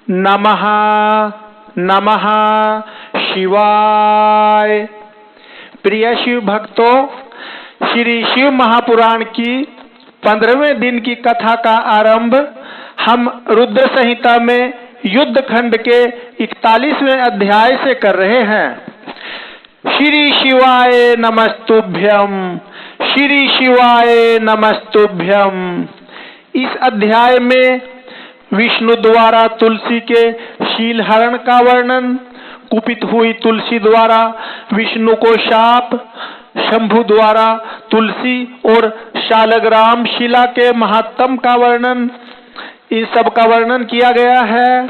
नमः नमः शिवाय। प्रिय शिव भक्तों, श्री शिव महापुराण की 15वें दिन की कथा का आरंभ हम रुद्र संहिता में युद्ध खंड के 41वें अध्याय से कर रहे हैं। श्री शिवाय नमस्तुभ्यं, श्री शिवाय नमस्तुभ्यं। इस अध्याय में विष्णु द्वारा तुलसी के शील हरण का वर्णन, कुपित हुई तुलसी द्वारा विष्णु को शाप, शंभु द्वारा तुलसी और शालग्राम शिला के महात्म का वर्णन, इन सब का वर्णन किया गया है।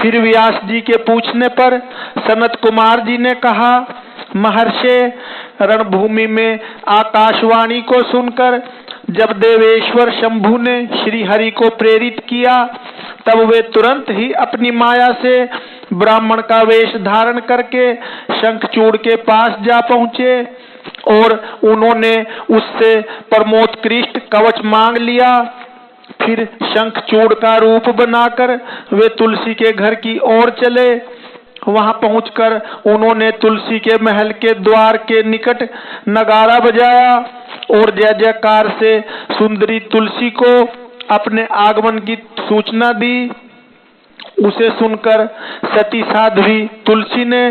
फिर व्यास जी के पूछने पर सनत कुमार जी ने कहा, महर्षि, रणभूमि में आकाशवाणी को सुनकर जब देवेश्वर शंभु ने श्री हरि को प्रेरित किया, तब वे तुरंत ही अपनी माया से ब्राह्मण का वेश धारण करके शंखचूड़ के पास जा पहुंचे और उन्होंने उससे परमोत्कृष्ट कवच मांग लिया। फिर शंखचूड़ का रूप बनाकर वे तुलसी के घर की ओर चले। वहां पहुंचकर उन्होंने तुलसी के महल के द्वार के निकट नगारा बजाया और जय जयकार से सुंदरी तुलसी को अपने आगमन की सूचना दी। उसे सुनकर सती साध्वी तुलसी ने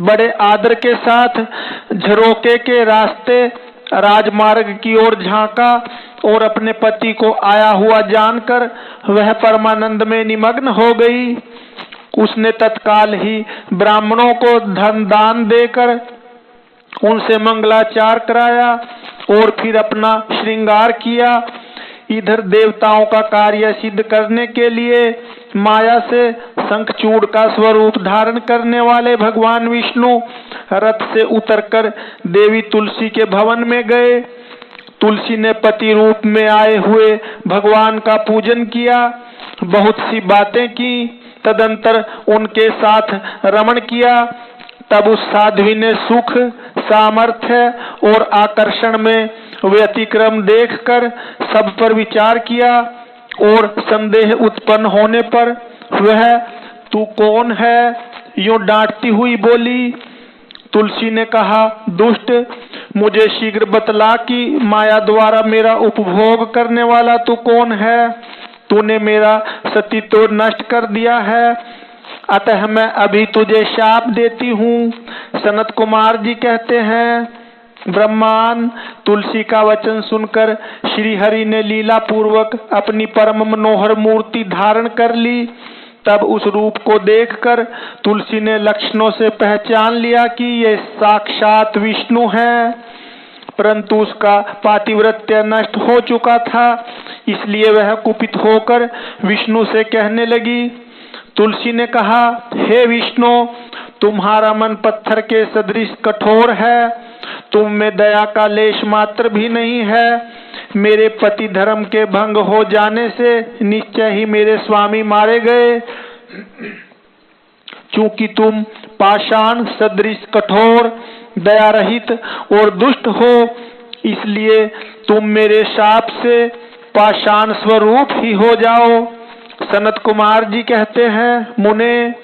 बड़े आदर के साथ झरोके के रास्ते राजमार्ग की ओर झांका और अपने पति को आया हुआ जानकर वह परमानंद में निमग्न हो गई। उसने तत्काल ही ब्राह्मणों को धन दान देकर उनसे मंगलाचार कराया और फिर अपना श्रृंगार किया। इधर देवताओं का कार्य सिद्ध करने के लिए माया से शंखचूड़ का स्वरूप धारण करने वाले भगवान विष्णु रथ से उतरकर देवी तुलसी के भवन में गए। तुलसी ने पति रूप में आए हुए भगवान का पूजन किया, बहुत सी बातें की, तदंतर उनके साथ रमण किया। तब उस साध्वी ने सुख, सामर्थ्य और आकर्षण में व्यतिक्रम देखकर सब पर विचार किया और संदेह उत्पन्न होने पर वह तू कौन है यूं डांटती हुई बोली। तुलसी ने कहा, दुष्ट, मुझे शीघ्र बतला कि माया द्वारा मेरा उपभोग करने वाला तू कौन है। तूने मेरा सतीत्व नष्ट कर दिया है, अतः मैं अभी तुझे शाप देती हूँ। सनत कुमार जी कहते हैं, ब्रह्मान, तुलसी का वचन सुनकर श्री हरि ने लीला पूर्वक अपनी परम मनोहर मूर्ति धारण कर ली। तब उस रूप को देखकर तुलसी ने लक्षणों से पहचान लिया कि ये साक्षात विष्णु है, परंतु उसका पातिव्रत्य नष्ट हो चुका था, इसलिए वह कुपित होकर विष्णु से कहने लगी। तुलसी ने कहा, हे विष्णु, तुम्हारा मन पत्थर के सदृश कठोर है, तुम में दया का लेश मात्र भी नहीं है। मेरे पति धर्म के भंग हो जाने से निश्चय ही मेरे स्वामी मारे गए। चूंकि तुम पाषाण सदृश कठोर, दया रहित और दुष्ट हो, इसलिए तुम मेरे शाप से पाषाण स्वरूप ही हो जाओ। सनत कुमार जी कहते हैं, मुने,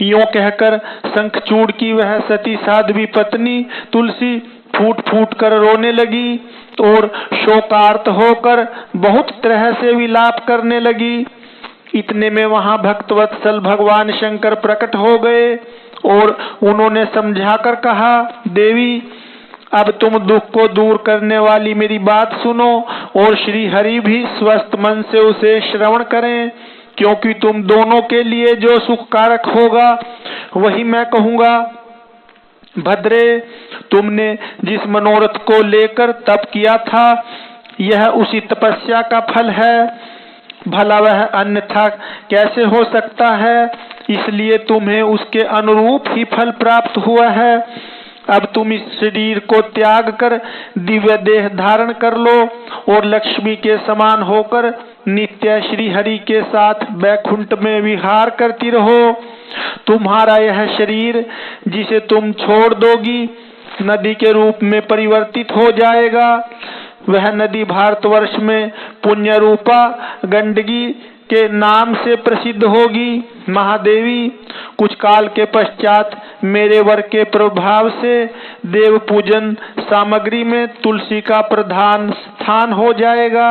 यूं कहकर शंखचूड़ की वह सती साध्वी पत्नी तुलसी फूट फूट कर रोने लगी और शोकार्त होकर बहुत तरह से विलाप करने लगी। इतने में वहां भक्तवत्सल भगवान शंकर प्रकट हो गए और उन्होंने समझाकर कहा, देवी, अब तुम दुख को दूर करने वाली मेरी बात सुनो और श्री हरि भी स्वस्थ मन से उसे श्रवण करें, क्योंकि तुम दोनों के लिए जो सुखकारक होगा वही मैं कहूंगा। भद्रे, तुमने जिस मनोरथ को लेकर तप किया था, यह उसी तपस्या का फल है। भला वह अन्यथा कैसे हो सकता है, इसलिए तुम्हें उसके अनुरूप ही फल प्राप्त हुआ है। अब तुम इस शरीर को त्याग कर दिव्य देह धारण कर लो और लक्ष्मी के समान होकर नित्य श्री हरि के साथ बैकुंठ में विहार करती रहो। तुम्हारा यह शरीर जिसे तुम छोड़ दोगी नदी के रूप में परिवर्तित हो जाएगा। वह नदी भारतवर्ष में पुण्य रूपा गंडकी के नाम से प्रसिद्ध होगी। महादेवी, कुछ काल के पश्चात मेरे वर के प्रभाव से देव पूजन सामग्री में तुलसी का प्रधान स्थान हो जाएगा।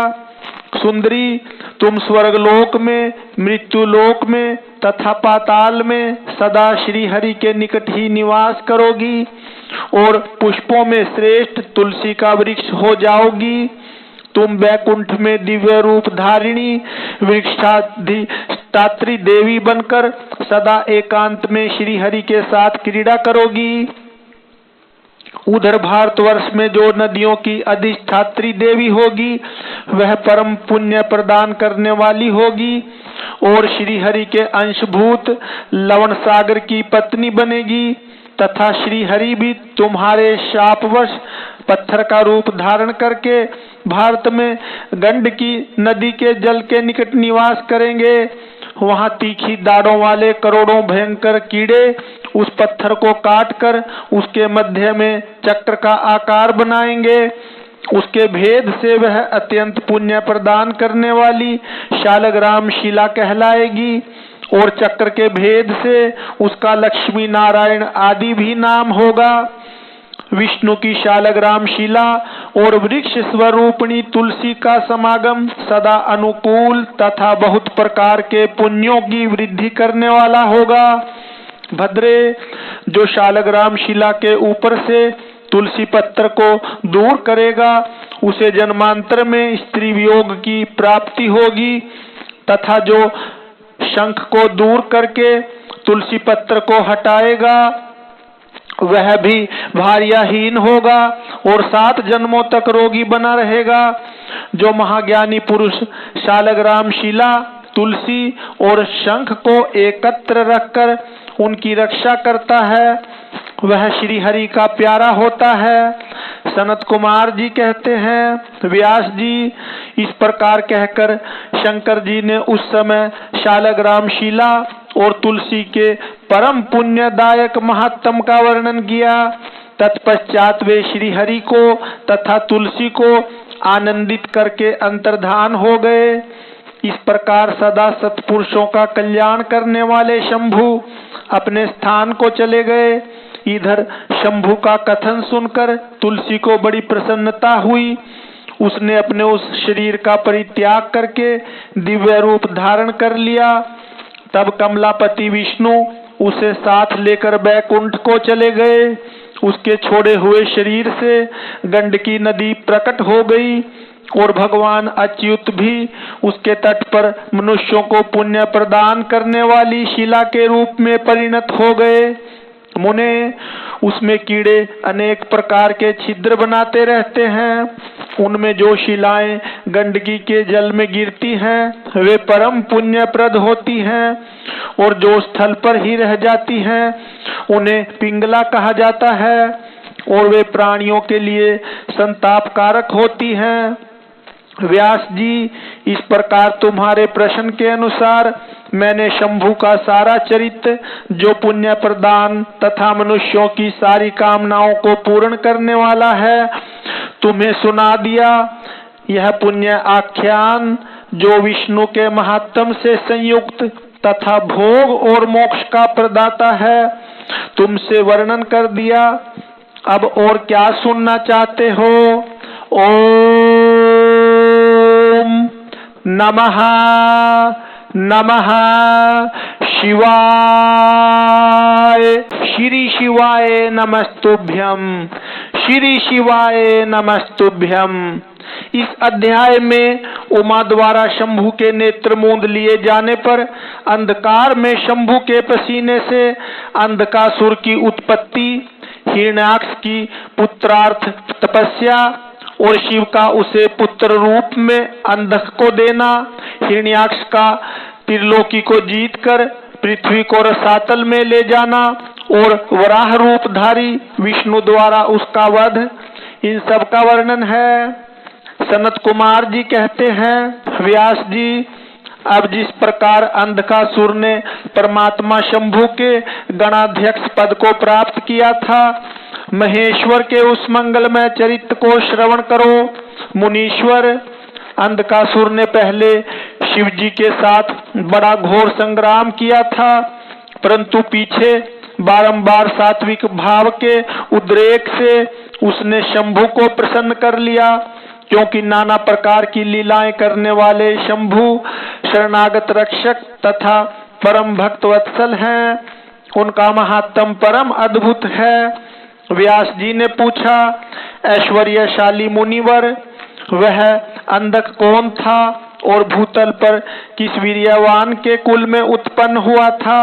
सुंदरी, तुम स्वर्गलोक में, मृत्युलोक में तथा पाताल में सदा श्री हरि के निकट ही निवास करोगी और पुष्पों में श्रेष्ठ तुलसी का वृक्ष हो जाओगी। तुम वैकुंठ में दिव्य रूप धारिणी वृक्षाधिष्ठात्री देवी बनकर सदा एकांत में श्री हरि के साथ क्रीड़ा करोगी। उधर भारतवर्ष में जो नदियों की अधिष्ठात्री देवी होगी वह परम पुण्य प्रदान करने वाली होगी और श्री हरि के अंशभूत लवण सागर की पत्नी बनेगी तथा श्री हरि भी तुम्हारे शापवश पत्थर का रूप धारण करके भारत में गंडकी नदी के जल के निकट निवास करेंगे। वहां तीखी दाढ़ों वाले करोड़ों भयंकर कीड़े उस पत्थर को काटकर उसके मध्य में चक्र का आकार बनाएंगे। उसके भेद से वह अत्यंत पुण्य प्रदान करने वाली शालग्राम शिला कहलाएगी और चक्र के भेद से उसका लक्ष्मी नारायण आदि भी नाम होगा। विष्णु की शालग्राम शिला और वृक्ष स्वरूपिणी तुलसी का समागम सदा अनुकूल तथा बहुत प्रकार के पुण्यों की वृद्धि करने वाला होगा। भद्रे, जो शालग्राम शिला के ऊपर से तुलसी पत्र को दूर करेगा उसे जन्मांतर में स्त्री वियोग की प्राप्ति होगी तथा जो शंख को दूर करके तुलसी पत्र को हटाएगा वह भी भार्याहीन होगा और 7 जन्मों तक रोगी बना रहेगा। जो महाज्ञानी पुरुष शालग्राम शिला, तुलसी और शंख को एकत्र रखकर उनकी रक्षा करता है वह श्री हरि का प्यारा होता है। सनत कुमार जी कहते हैं, व्यास जी, इस प्रकार कहकर शंकर जी ने उस समय शालग्राम शिला और तुलसी के परम पुण्यदायक महात्म का वर्णन किया। तत्पश्चात वे श्री हरि को तथा तुलसी को आनंदित करके अंतर्धान हो गए। इस प्रकार सदा सत्पुरुषों का कल्याण करने वाले शंभु अपने स्थान को चले गए। इधर शंभु का कथन सुनकर तुलसी को बड़ी प्रसन्नता हुई। उसने अपने उस शरीर का परित्याग करके दिव्य रूप धारण कर लिया। तब कमलापति विष्णु उसे साथ लेकर बैकुंठ को चले गए। उसके छोड़े हुए शरीर से गंडकी नदी प्रकट हो गई और भगवान अच्युत भी उसके तट पर मनुष्यों को पुण्य प्रदान करने वाली शिला के रूप में परिणत हो गए। मुने, उसमें कीड़े अनेक प्रकार के छिद्र बनाते रहते हैं। उनमें जो शिलाएं गंडकी के जल में गिरती हैं वे परम पुण्यप्रद होती हैं और जो स्थल पर ही रह जाती हैं उन्हें पिंगला कहा जाता है और वे प्राणियों के लिए संतापकारक होती हैं। व्यास जी, इस प्रकार तुम्हारे प्रश्न के अनुसार मैंने शंभु का सारा चरित्र जो पुण्य प्रदान तथा मनुष्यों की सारी कामनाओं को पूर्ण करने वाला है तुम्हें सुना दिया। यह पुण्य आख्यान जो विष्णु के महात्म से संयुक्त तथा भोग और मोक्ष का प्रदाता है तुमसे वर्णन कर दिया। अब और क्या सुनना चाहते हो? ओम नमः नमः शिवाय। श्री शिवाय नमस्तुभ्यम, श्री शिवाय नमस्तुभ्यम। इस अध्याय में उमा द्वारा शंभु के नेत्र मूंद लिए जाने पर अंधकार में शंभु के पसीने से अंधकासुर की उत्पत्ति, हिरण्याक्ष की पुत्रार्थ तपस्या और शिव का उसे पुत्र रूप में अंधक को देना, हिरण्याक्ष का त्रिलोकी को जीतकर पृथ्वी को रसातल में ले जाना और वराह रूपधारी विष्णु द्वारा उसका वध, इन सब का वर्णन है। सनत कुमार जी कहते हैं, व्यास जी, अब जिस प्रकार अंधकासुर ने परमात्मा शंभु के गणाध्यक्ष पद को प्राप्त किया था, महेश्वर के उस मंगलमय चरित्र को श्रवण करो मुनीश्वर, अंधकासुर ने पहले शिव जी के साथ बड़ा घोर संग्राम किया था, परंतु पीछे बारंबार सात्विक भाव के उद्रेक से उसने शंभु को प्रसन्न कर लिया, क्योंकि नाना प्रकार की लीलाएं करने वाले शंभु शरणागत रक्षक तथा परम भक्त वत्सल हैं। उनका महात्म परम अद्भुत है। व्यास जी ने पूछा, ऐश्वर्यशाली मुनिवर, वह अंधक कौन था और भूतल पर किस वीर्यवान के कुल में उत्पन्न हुआ था?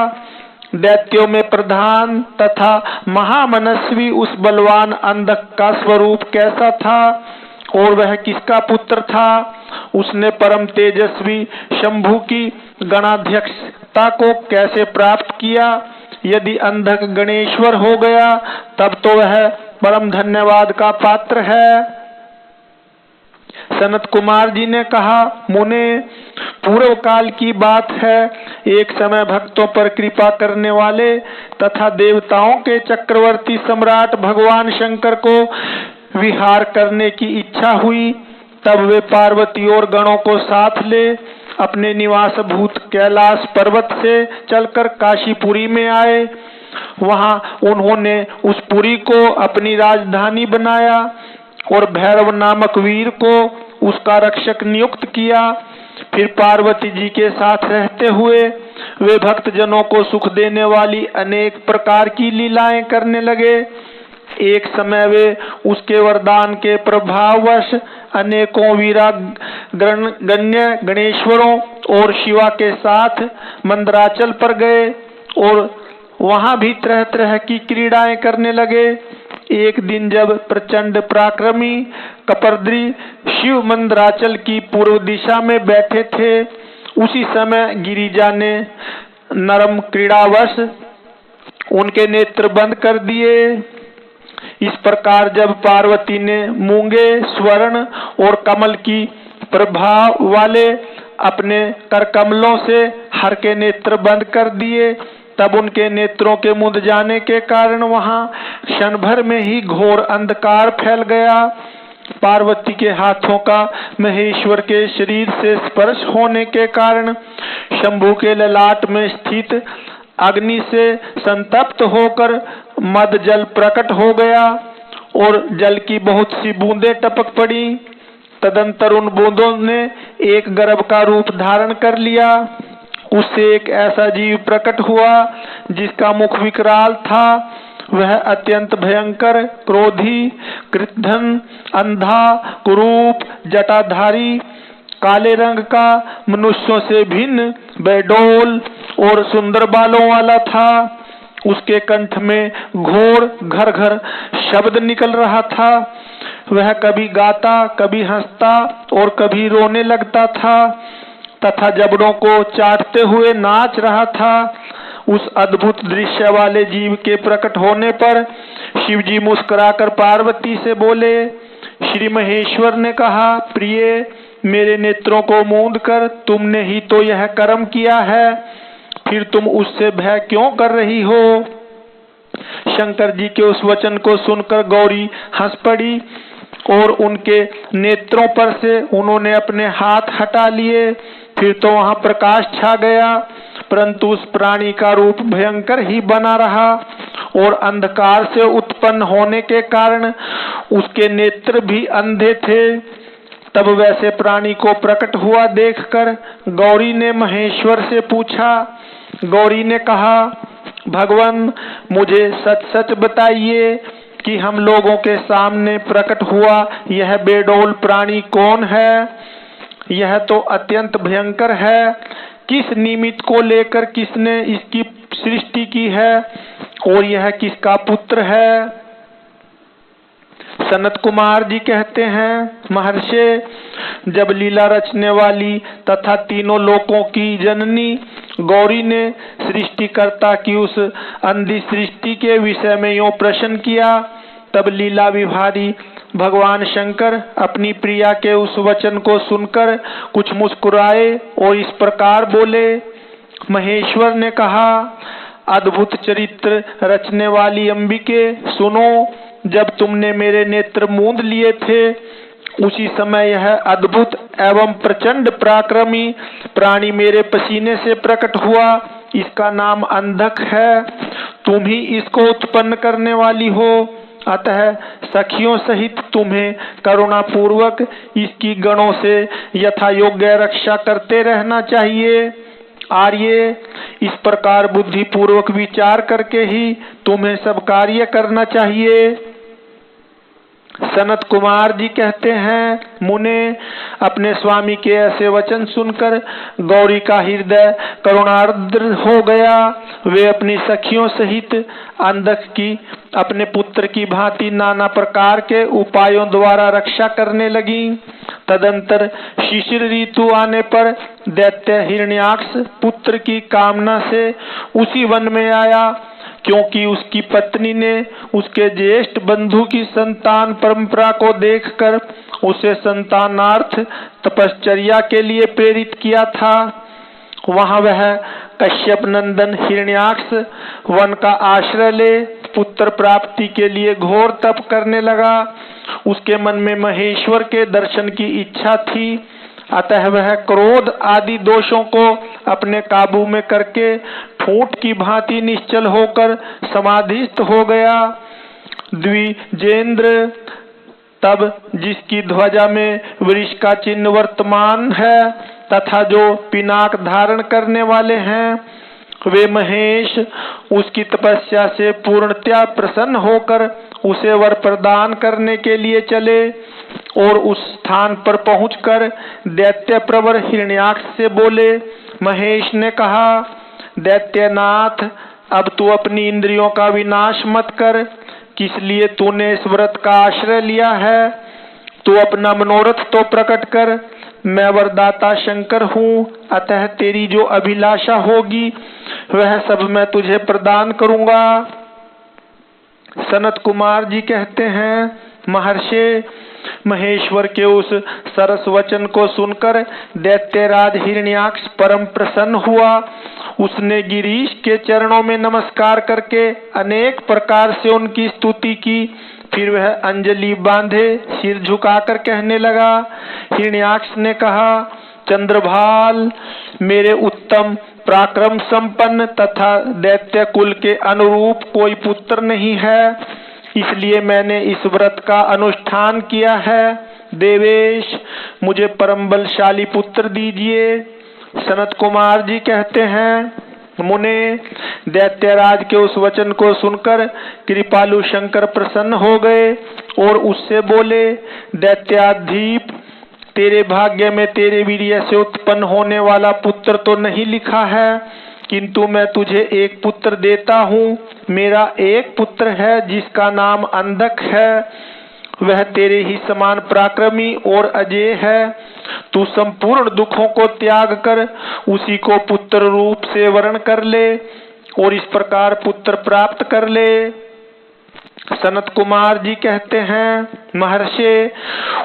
दैत्यों में प्रधान तथा महामनस्वी उस बलवान अंधक का स्वरूप कैसा था और वह किसका पुत्र था? उसने परम तेजस्वी शंभु की गणाध्यक्षता को कैसे प्राप्त किया? यदि अंधक गणेश्वर हो गया तब तो वह परम धन्यवाद का पात्र है। सनत कुमार जी ने कहा, मुने, पूर्व काल की बात है, एक समय भक्तों पर कृपा करने वाले तथा देवताओं के चक्रवर्ती सम्राट भगवान शंकर को विहार करने की इच्छा हुई। तब वे पार्वती और गणों को साथ ले अपने निवास भूत कैलाश पर्वत से चलकर काशीपुरी में आए। वहां उन्होंने उस पुरी को अपनी राजधानी बनाया और भैरव नामक वीर को उसका रक्षक नियुक्त किया। फिर पार्वती जी के साथ रहते हुए वे भक्त जनों को सुख देने वाली अनेक प्रकार की लीलाएं करने लगे। एक समय वे उसके वरदान के प्रभाववश अनेकों वीरागण्य गणेश्वरों और शिवा के साथ मंदराचल पर गए और वहां भी तरह तरह की क्रीड़ाएं करने लगे। एक दिन जब प्रचंड पराक्रमी कपर्दी शिव मंदराचल की पूर्व दिशा में बैठे थे, उसी समय गिरिजा ने नरम क्रीड़ावश उनके नेत्र बंद कर दिए। इस प्रकार जब पार्वती ने मूंगे, स्वर्ण और कमल की प्रभाव वाले अपने करकमलों से हर के नेत्र बंद कर दिए, तब उनके नेत्रों के मुंद जाने के कारण वहां क्षण भर में ही घोर अंधकार फैल गया। पार्वती के हाथों का महेश्वर के शरीर से स्पर्श होने के कारण शंभु के ललाट में स्थित अग्नि से संतप्त होकर मद जल प्रकट हो गया और जल की बहुत सी बूंदें टपक पड़ी। तदंतर उन बूंदों ने एक गर्भ का रूप धारण कर लिया। उससे एक ऐसा जीव प्रकट हुआ जिसका मुख विकराल था। वह अत्यंत भयंकर, क्रोधी, कृतधन, अंधा, कुरूप, जटाधारी, काले रंग का, मनुष्यों से भिन्न, बेडोल और सुंदर बालों वाला था। उसके कंठ में घोर घर घर शब्द निकल रहा था। वह कभी गाता, कभी हंसता और कभी रोने लगता था तथा जबड़ों को चाटते हुए नाच रहा था। उस अद्भुत दृश्य वाले जीव के प्रकट होने पर शिवजी मुस्कुराकर पार्वती से बोले। श्री महेश्वर ने कहा, प्रिय, मेरे नेत्रों को मूंद कर तुमने ही तो यह कर्म किया है, फिर तुम उससे भय क्यों कर रही हो? शंकर जी के उस वचन को सुनकर गौरी हंस पड़ी और उनके नेत्रों पर से उन्होंने अपने हाथ हटा लिए। फिर तो वहां प्रकाश छा गया, परंतु उस प्राणी का रूप भयंकर ही बना रहा और अंधकार से उत्पन्न होने के कारण उसके नेत्र भी अंधे थे। तब वैसे प्राणी को प्रकट हुआ देखकर गौरी ने महेश्वर से पूछा। गौरी ने कहा, भगवान, मुझे सच सच बताइए कि हम लोगों के सामने प्रकट हुआ यह बेडोल प्राणी कौन है? यह तो अत्यंत भयंकर है। किस निमित्त को लेकर किसने इसकी सृष्टि की है और यह किसका पुत्र है? सनत कुमार जी कहते हैं, महर्षि, जब लीला रचने वाली तथा तीनों लोकों की जननी गौरी ने सृष्टिकर्ता की उस अंधी सृष्टि के विषय में यूं प्रश्न किया, तब लीला विभारी भगवान शंकर अपनी प्रिया के उस वचन को सुनकर कुछ मुस्कुराए और इस प्रकार बोले। महेश्वर ने कहा, अद्भुत चरित्र रचने वाली अंबिके, सुनो। जब तुमने मेरे नेत्र मूंद लिए थे उसी समय यह अद्भुत एवं प्रचंड पराक्रमी प्राणी मेरे पसीने से प्रकट हुआ। इसका नाम अंधक है। तुम ही इसको उत्पन्न करने वाली हो। अतः सखियों सहित तुम्हें करुणा पूर्वक इसकी गणों से यथा योग्य रक्षा करते रहना चाहिए। आर्य, इस प्रकार बुद्धि पूर्वक विचार करके ही तुम्हें सब कार्य करना चाहिए। सनत कुमार जी कहते हैं, मुने, अपने स्वामी के ऐसे वचन सुनकर गौरी का हृदय करुणार्द्र हो गया। वे अपनी सखियों सहित अंधक की अपने पुत्र की भांति नाना प्रकार के उपायों द्वारा रक्षा करने लगी। तदंतर शिशिर ऋतु आने पर दैत्य हिरण्याक्ष पुत्र की कामना से उसी वन में आया, क्योंकि उसकी पत्नी ने उसके ज्येष्ठ बंधु की संतान परंपरा को देखकर उसे संतानार्थ तपश्चर्या के लिए प्रेरित किया था। वहां वह कश्यप नंदन हिरण्याक्ष वन का आश्रय ले पुत्र प्राप्ति के लिए घोर तप करने लगा। उसके मन में महेश्वर के दर्शन की इच्छा थी। अतः वह क्रोध आदि दोषों को अपने काबू में करके ठूंठ की भांति निश्चल होकर समाधिस्थ हो गया। द्विजेंद्र, तब जिसकी ध्वजा में वृष का चिन्ह वर्तमान है तथा जो पिनाक धारण करने वाले हैं, वे महेश उसकी तपस्या से पूर्णतया प्रसन्न होकर उसे वर प्रदान करने के लिए चले और उस स्थान पर पहुंचकर दैत्य प्रवर हिरण्याक्ष से बोले। महेश ने कहा, दैत्यनाथ, अब तू अपनी इंद्रियों का विनाश मत कर। किस लिए तूने इस व्रत का आश्रय लिया है? तू अपना मनोरथ तो प्रकट कर। मैं वरदाता शंकर हूँ, अतः तेरी जो अभिलाषा होगी वह सब मैं तुझे प्रदान करूंगा। सनत कुमार जी कहते हैं, महर्षि, महेश्वर के उस सरस वचन को सुनकर दैत्यराज हिरण्याक्ष परम प्रसन्न हुआ। उसने गिरीश के चरणों में नमस्कार करके अनेक प्रकार से उनकी स्तुति की। फिर वह अंजलि बांधे सिर झुकाकर कहने लगा। हिरण्याक्ष ने कहा, चंद्रभाल, मेरे उत्तम पराक्रम संपन्न तथा दैत्य कुल के अनुरूप कोई पुत्र नहीं है, इसलिए मैंने इस व्रत का अनुष्ठान किया है। देवेश, मुझे परम बलशाली पुत्र दीजिए। सनत कुमार जी कहते हैं, मुने, दैत्यराज के उस वचन को सुनकर कृपालु शंकर प्रसन्न हो गए और उससे बोले, दैत्याधीप, तेरे भाग्य में तेरे वीर्य से उत्पन्न होने वाला पुत्र तो नहीं लिखा है, किंतु मैं तुझे एक पुत्र देता हूँ। मेरा एक पुत्र है जिसका नाम अंधक है। वह तेरे ही समान पराक्रमी और अजेय है। तू संपूर्ण दुखों को त्याग कर उसी को पुत्र रूप से वर्ण कर ले और इस प्रकार पुत्र प्राप्त कर ले। सनत कुमार जी कहते हैं, महर्षि,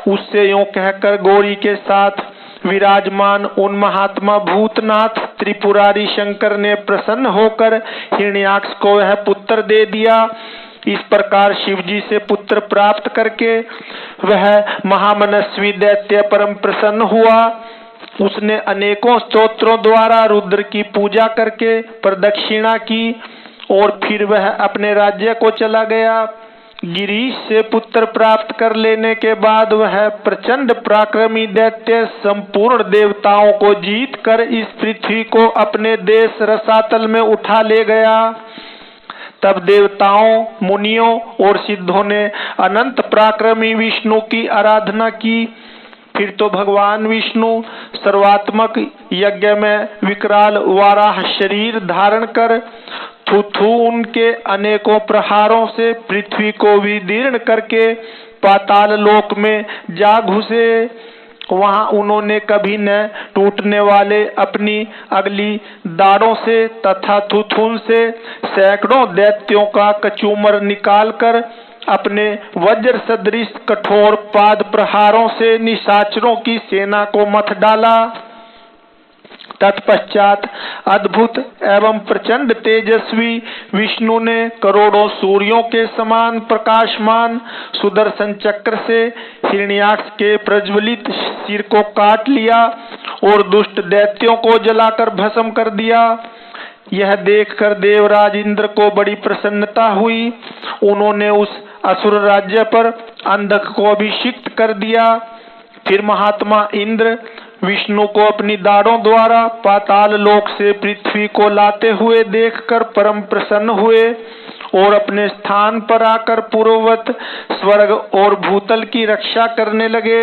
उससे यूं कहकर गौरी के साथ विराजमान उन महात्मा भूतनाथ त्रिपुरारी शंकर ने प्रसन्न होकर हिरण्याक्ष को वह पुत्र दे दिया। इस प्रकार शिवजी से पुत्र प्राप्त करके वह महामनस्वी दैत्य परम प्रसन्न हुआ। उसने अनेकों स्तोत्रों द्वारा रुद्र की पूजा करके प्रदक्षिणा की और फिर वह अपने राज्य को चला गया। गिरीश से पुत्र प्राप्त कर लेने के बाद वह प्रचंड पराक्रमी दैत्य संपूर्ण देवताओं को जीत कर इस पृथ्वी को अपने देश रसातल में उठा ले गया। तब देवताओं, मुनियों और सिद्धों ने अनंत पराक्रमी विष्णु की आराधना की। फिर तो भगवान विष्णु सर्वात्मक यज्ञ में विकराल वाराह शरीर धारण कर थू उनके अनेकों प्रहारों से पृथ्वी को विदीर्ण करके पाताल लोक में जा घुसे। वहां उन्होंने कभी न टूटने वाले अपनी अगली दाढ़ों से तथा थुथुन से सैकड़ों दैत्यों का कचूमर निकालकर अपने वज्र सदृश कठोर पाद प्रहारों से निशाचरों की सेना को मथ डाला। तत्पश्चात अद्भुत एवं प्रचंड तेजस्वी विष्णु ने करोड़ों सूर्यों के समान प्रकाशमान सुदर्शन चक्र से हिरण्याक्ष के प्रज्वलित सिर को काट लिया और दुष्ट दैत्यों को जलाकर भस्म कर दिया। यह देखकर देवराज इंद्र को बड़ी प्रसन्नता हुई। उन्होंने उस असुर राज्य पर अंधक को अभिषिक्त कर दिया। फिर महात्मा इंद्र विष्णु को अपनी दाढ़ों द्वारा पाताल लोक से पृथ्वी को लाते हुए देखकर परम प्रसन्न हुए और अपने स्थान पर आकर पूर्ववत स्वर्ग और भूतल की रक्षा करने लगे।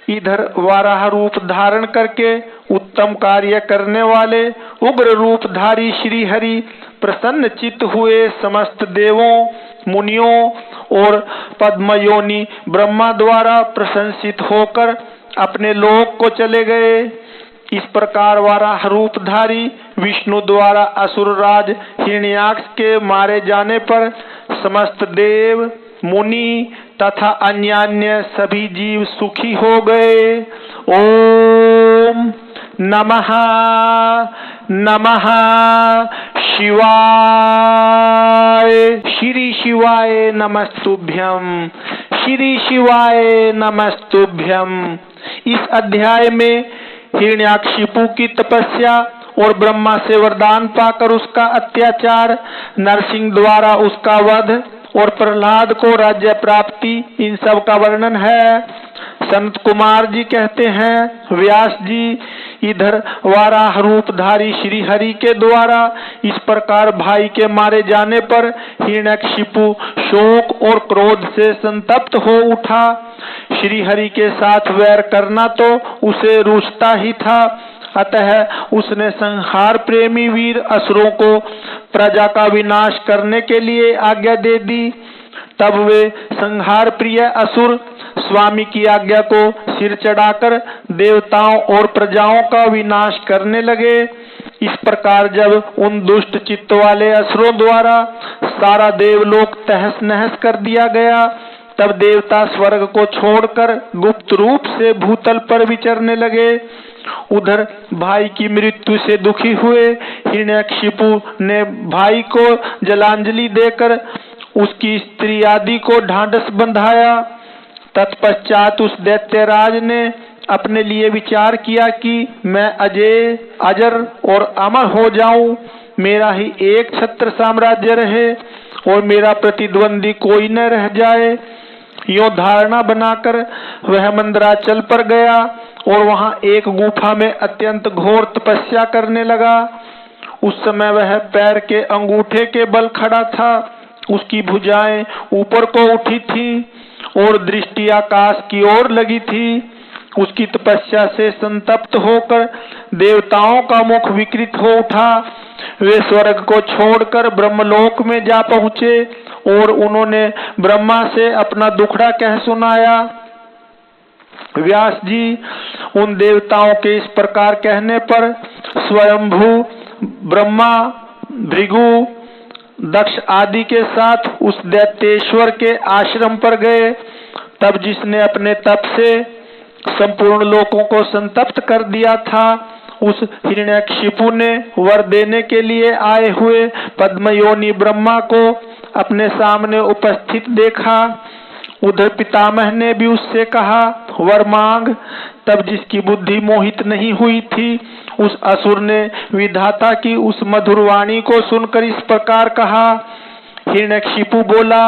इधर वाराह रूप धारण करके उत्तम कार्य करने वाले उग्र रूपधारी श्री हरि प्रसन्न चित्त हुए समस्त देवों, मुनियों और पद्मयोनि ब्रह्मा द्वारा प्रशंसित होकर अपने लोक को चले गए। इस प्रकार वाराह रूपधारी विष्णु द्वारा असुरराज हिरण्याक्ष के मारे जाने पर समस्त देव, मुनि तथा अन्यान्य सभी जीव सुखी हो गए। ओम नमः नमः शिवाय। श्री शिवाय नमस्तुभ्यं, श्री शिवाय नमस्तुभ्यं। इस अध्याय में हिरण्याकशिपु की तपस्या और ब्रह्मा से वरदान पाकर उसका अत्याचार, नरसिंह द्वारा उसका वध और प्रहलाद को राज्य प्राप्ति, इन सब का वर्णन है। संत कुमार जी कहते हैं, व्यास जी इधर वाराह रूपधारी श्री हरि के द्वारा इस प्रकार भाई के मारे जाने पर हिरण्याकशिपु शोक और क्रोध से संतप्त हो उठा। श्री हरि के साथ वैर करना तो उसे रुचता ही था, अतः उसने संहार प्रेमी वीर असुरों को प्रजा का विनाश करने के लिए आज्ञा दे दी। तब वे संहार प्रिय असुर स्वामी की आज्ञा को सिर चढ़ाकर देवताओं और प्रजाओं का विनाश करने लगे। इस प्रकार जब उन दुष्ट चित्त वाले असुरों द्वारा सारा देवलोक तहस नहस कर दिया गया, तब देवता स्वर्ग को छोड़कर गुप्त रूप से भूतल पर विचरने लगे। उधर भाई की मृत्यु से दुखी हुए हिरण्याकशिपु ने भाई को जलांजलि देकर उसकी स्त्री आदि को ढांढस बंधाया। तत्पश्चात उस दैत्यराज ने अपने लिए विचार किया कि मैं अजय, अजर और अमर हो जाऊं, मेरा ही एक छत्र साम्राज्य रहे और मेरा प्रतिद्वंदी कोई न रह जाए। यो धारणा बनाकर वह मंदराचल पर गया और वहां एक गुफा में अत्यंत घोर तपस्या करने लगा। उस समय वह पैर के अंगूठे के बल खड़ा था, उसकी भुजाएं ऊपर को उठी थी और दृष्टि आकाश की ओर लगी थी। उसकी तपस्या से संतप्त होकर देवताओं का मुख विकृत हो उठा। वे स्वर्ग को छोड़कर ब्रह्मलोक में जा पहुंचे और उन्होंने ब्रह्मा से अपना दुखड़ा कह सुनाया। व्यास जी उन देवताओं के इस प्रकार कहने पर स्वयंभू ब्रह्मा, भृगु, दक्ष आदि के साथ उस दैत्येश्वर के आश्रम पर गए। तब जिसने अपने तप से संपूर्ण लोकों को संतप्त कर दिया था, उस हिरण्याकशिपु ने वर देने के लिए आए हुए पद्मयोनि ब्रह्मा को अपने सामने उपस्थित देखा। उधर पितामह ने भी उससे कहा, वर मांग। तब जिसकी बुद्धि मोहित नहीं हुई थी, उस असुर ने विधाता की उस मधुर वाणी को सुनकर इस प्रकार कहा। हिरण्याकशिपु बोला,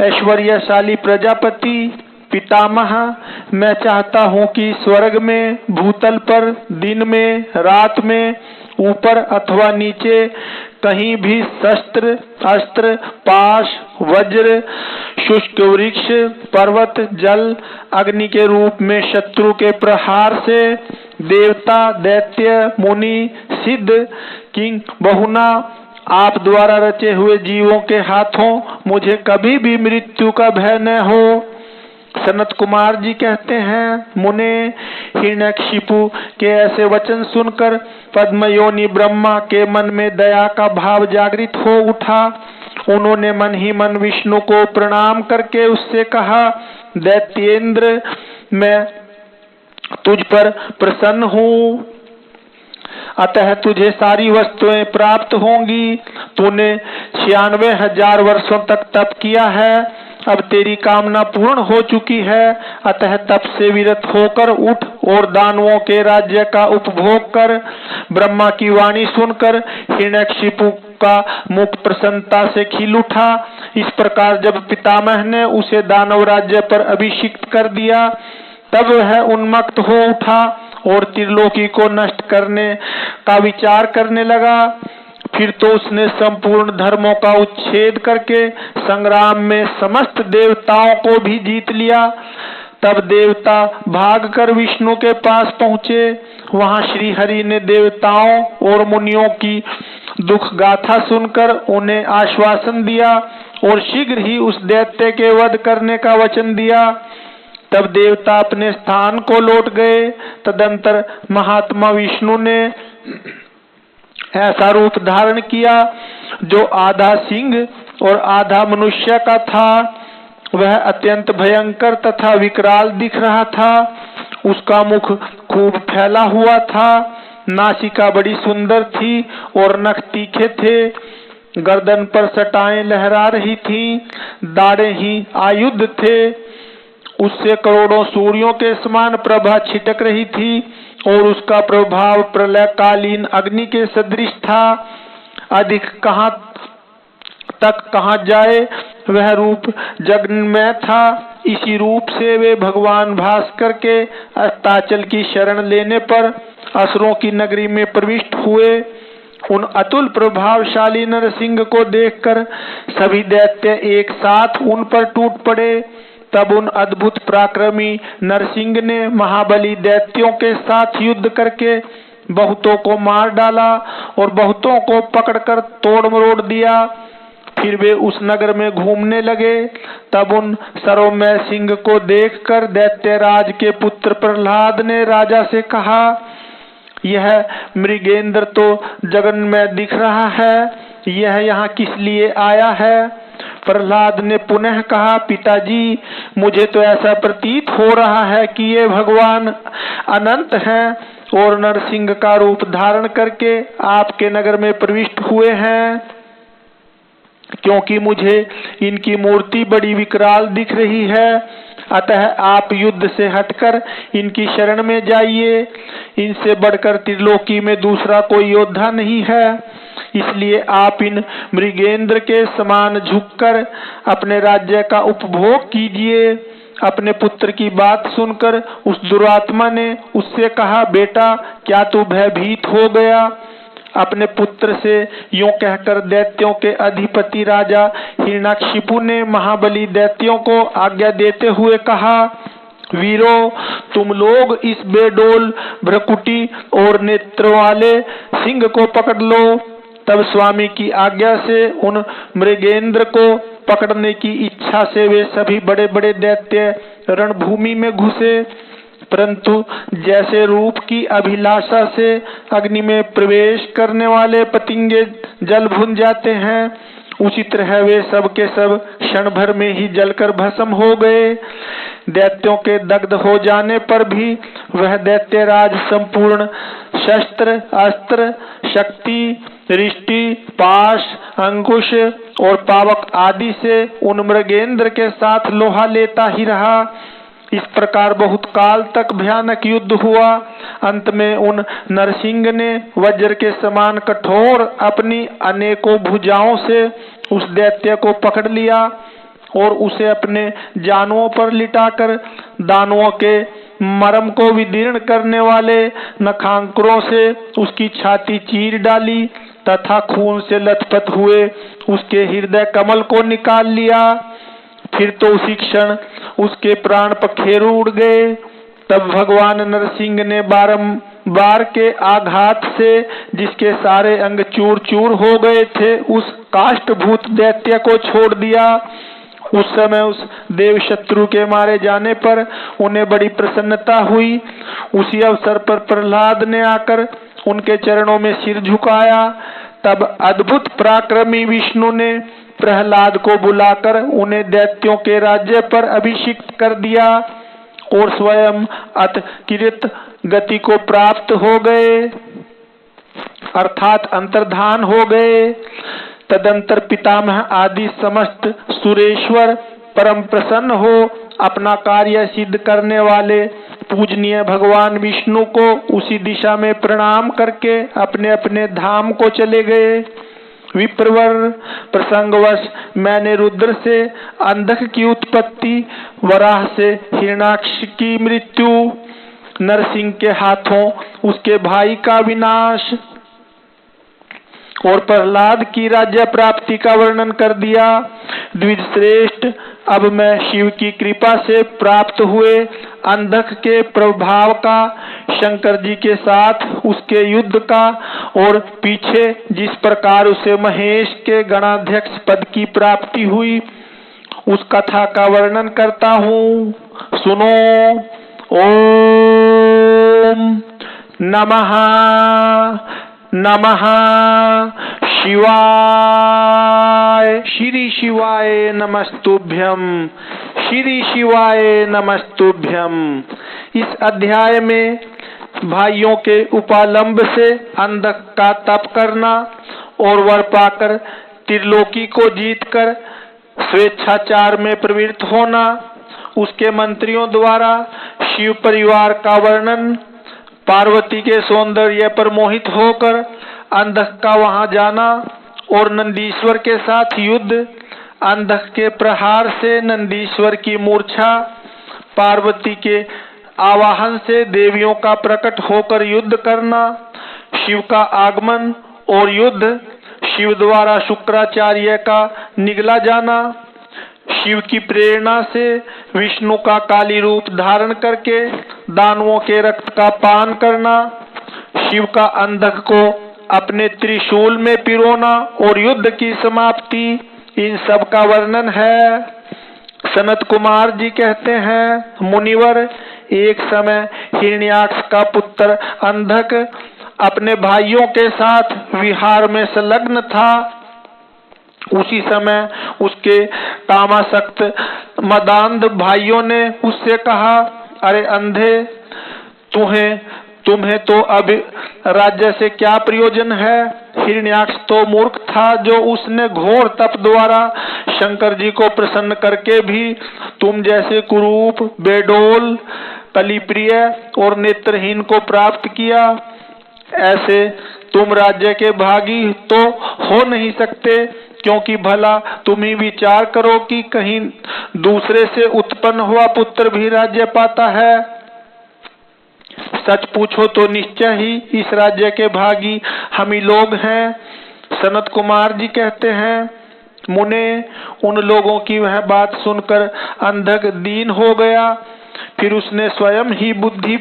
ऐश्वर्यशाली प्रजापति पितामह, मैं चाहता हूँ कि स्वर्ग में, भूतल पर, दिन में, रात में, ऊपर अथवा नीचे कहीं भी शस्त्र, अस्त्र, पाश, वज्र, शुष्क वृक्ष, पर्वत, जल, अग्नि के रूप में शत्रु के प्रहार से देवता, दैत्य, मुनि, सिद्ध, किंग बहुना आप द्वारा रचे हुए जीवों के हाथों मुझे कभी भी मृत्यु का भय न हो। सनत कुमार जी कहते हैं, मुने हिरण्याकशिपु के ऐसे वचन सुनकर पद्मयोनि ब्रह्मा के मन में दया का भाव जागृत हो उठा। उन्होंने मन ही मन विष्णु को प्रणाम करके उससे कहा, दैत्येंद्र, मैं तुझ पर प्रसन्न हूँ, अतः तुझे सारी वस्तुएं प्राप्त होंगी। तूने 96,000 वर्षों तक तप किया है अब तेरी कामना पूर्ण हो चुकी है, अतः तप से विरत होकर उठ और दानवों के राज्य का उपभोग कर। ब्रह्मा की वाणी सुनकर हिरण्यकशिपु का मुख प्रसन्नता से खिल उठा। इस प्रकार जब पितामह ने उसे दानव राज्य पर अभिषिक्त कर दिया, तब वह उन्मत्त हो उठा और त्रिलोकी को नष्ट करने का विचार करने लगा। फिर तो उसने संपूर्ण धर्मों का उच्छेद करके संग्राम में समस्त देवताओं को भी जीत लिया। तब देवता भागकर विष्णु के पास पहुंचे। वहां श्री हरि ने देवताओं और मुनियों की दुख गाथा सुनकर उन्हें आश्वासन दिया और शीघ्र ही उस दैत्य के वध करने का वचन दिया। तब देवता अपने स्थान को लौट गए। तदंतर महात्मा विष्णु ने ऐसा रूप धारण किया जो आधा सिंह और आधा मनुष्य का था। वह अत्यंत भयंकर तथा विकराल दिख रहा था। उसका मुख खूब फैला हुआ था, नासिका बड़ी सुंदर थी और नख तीखे थे। गर्दन पर सटाएं लहरा रही थीं, दाढ़ें ही आयुध थे। उससे करोड़ों सूर्यों के समान प्रभा छिटक रही थी और उसका प्रभाव प्रलयकालीन अग्नि के सदृश था। अधिक कहां तक कहा जाए, वह रूप जगन्मय था। इसी रूप से वे भगवान भास्कर के अस्ताचल की शरण लेने पर असुरों की नगरी में प्रविष्ट हुए। उन अतुल प्रभावशाली नरसिंह को देखकर सभी दैत्य एक साथ उन पर टूट पड़े। तब उन अद्भुत पराक्रमी नरसिंह ने महाबली दैत्यों के साथ युद्ध करके बहुतों को मार डाला और बहुतों को पकड़कर तोड़ मरोड़ दिया। फिर वे उस नगर में घूमने लगे। तब उन सर्वमय सिंह को देखकर दैत्यराज के पुत्र प्रहलाद ने राजा से कहा, यह मृगेंद्र तो जगन्मय दिख रहा है, यह यहाँ किस लिए आया है? प्रहलाद ने पुनः कहा, पिताजी, मुझे तो ऐसा प्रतीत हो रहा है कि ये भगवान अनंत हैं और नरसिंह का रूप धारण करके आपके नगर में प्रविष्ट हुए हैं, क्योंकि मुझे इनकी मूर्ति बड़ी विकराल दिख रही है। अतः आप युद्ध से हटकर इनकी शरण में जाइए। इनसे बढ़कर त्रिलोकी में दूसरा कोई योद्धा नहीं है, इसलिए आप इन मृगेंद्र के समान झुककर अपने राज्य का उपभोग कीजिए। अपने पुत्र की बात सुनकर उस दुरात्मा ने उससे कहा, बेटा, क्या तू भयभीत हो गया? अपने पुत्र से यूं कहकर दैत्यों के अधिपति राजा हिरण्यकशिपु ने महाबली दैत्यों को आज्ञा देते हुए कहा, वीरो, तुम लोग इस बेडोल भ्रकुटी और नेत्र वाले सिंह को पकड़ लो। तब स्वामी की आज्ञा से उन मृगेंद्र को पकड़ने की इच्छा से वे सभी बड़े बड़े दैत्य रणभूमि में घुसे। परंतु जैसे रूप की अभिलाषा से अग्नि में प्रवेश करने वाले पतंगे जल भुन जाते हैं, उसी तरह वे सब के सब क्षण भर में ही जलकर भस्म हो गए। दैत्यों के दग्ध हो जाने पर भी वह दैत्यराज संपूर्ण शस्त्र, अस्त्र, शक्ति, दृष्टि, पाश, अंकुश और पावक आदि से उन मृगेंद्र के साथ लोहा लेता ही रहा। इस प्रकार बहुत काल तक भयानक युद्ध हुआ। अंत में उन नरसिंह ने वज्र के समान कठोर अपनी अनेकों भुजाओं से उस दैत्य को पकड़ लिया और उसे अपने जानुओं पर लिटाकर दानवों के मर्म को विदीर्ण करने वाले नखांकुरों से उसकी छाती चीर डाली तथा खून से लथपथ हुए उसके हृदय कमल को निकाल लिया। फिर तो उसी क्षण उसके प्राण पखेरु उड़ गए। तब भगवान नरसिंह ने बारंबार के आघात से जिसके सारे अंग चूर चूर हो गए थे, उस काष्ठभूत दैत्य को छोड़ दिया। उस समय उस देव शत्रु के मारे जाने पर उन्हें बड़ी प्रसन्नता हुई। उसी अवसर पर प्रहलाद ने आकर उनके चरणों में सिर झुकाया। तब अद्भुत पराक्रमी विष्णु ने प्रहलाद को बुलाकर उन्हें दैत्यों के राज्य पर अभिषिक्त कर दिया और स्वयं अतकिरित गति को प्राप्त हो गए, अर्थात अंतर्धान हो गए। तदंतर पितामह आदि समस्त सुरेश्वर परम प्रसन्न हो अपना कार्य सिद्ध करने वाले पूजनीय भगवान विष्णु को उसी दिशा में प्रणाम करके अपने अपने धाम को चले गए। विप्रवर, प्रसंगवश मैंने रुद्र से अंधक की उत्पत्ति, वराह से हिरण्याक्ष की मृत्यु, नरसिंह के हाथों उसके भाई का विनाश और प्रहलाद की राज्य प्राप्ति का वर्णन कर दिया। द्विज श्रेष्ठ, अब मैं शिव की कृपा से प्राप्त हुए अंधक के प्रभाव का, शंकर जी के साथ उसके युद्ध का और पीछे जिस प्रकार उसे महेश के गणाध्यक्ष पद की प्राप्ति हुई उस कथा का वर्णन करता हूँ। सुनो। ओम नमः नमः शिवाय। श्री शिवाय नमस्तुभ्यम। श्री शिवाय नमस्तुभ्यम। इस अध्याय में भाइयों के उपालंब से अंधक का तप करना और वर पाकर त्रिलोकी को जीतकर स्वेच्छाचार में प्रवृत्त होना, उसके मंत्रियों द्वारा शिव परिवार का वर्णन, पार्वती के सौंदर्य पर मोहित होकर अंधक का वहां जाना और नंदीश्वर के साथ युद्ध, अंधक के प्रहार से नंदीश्वर की मूर्छा, पार्वती के आवाहन से देवियों का प्रकट होकर युद्ध करना, शिव का आगमन और युद्ध, शिव द्वारा शुक्राचार्य का निगला जाना, शिव की प्रेरणा से विष्णु का काली रूप धारण करके दानवों के रक्त का पान करना, शिव का अंधक को अपने त्रिशूल में पिरोना और युद्ध की समाप्ति, इन सब का वर्णन है। सनत कुमार जी कहते हैं, मुनिवर, एक समय हिरण्याक्ष का पुत्र अंधक अपने भाइयों के साथ विहार में संलग्न था। उसी समय उसके कामासक्त मदांध भाइयों ने उससे कहा, अरे अंधे, तुम्हें तो अब राज्य से क्या प्रयोजन है? हिरण्याक्ष तो मूर्ख था जो उसने घोर तप द्वारा शंकर जी को प्रसन्न करके भी तुम जैसे कुरूप, बेडोल, कलिप्रिय और नेत्रहीन को प्राप्त किया। ऐसे तुम राज्य के भागी तो हो नहीं सकते, क्योंकि भला तुम ही विचार करो कि कहीं दूसरे से उत्पन्न हुआ पुत्र भी राज्य पाता है। सच पूछो तो निश्चय ही इस राज्य के भागी हम ही लोग हैं। सनत कुमार जी कहते हैं, मुने, उन लोगों की वह बात सुनकर अंधक दीन हो गया। फिर उसने स्वयं ही बुद्धि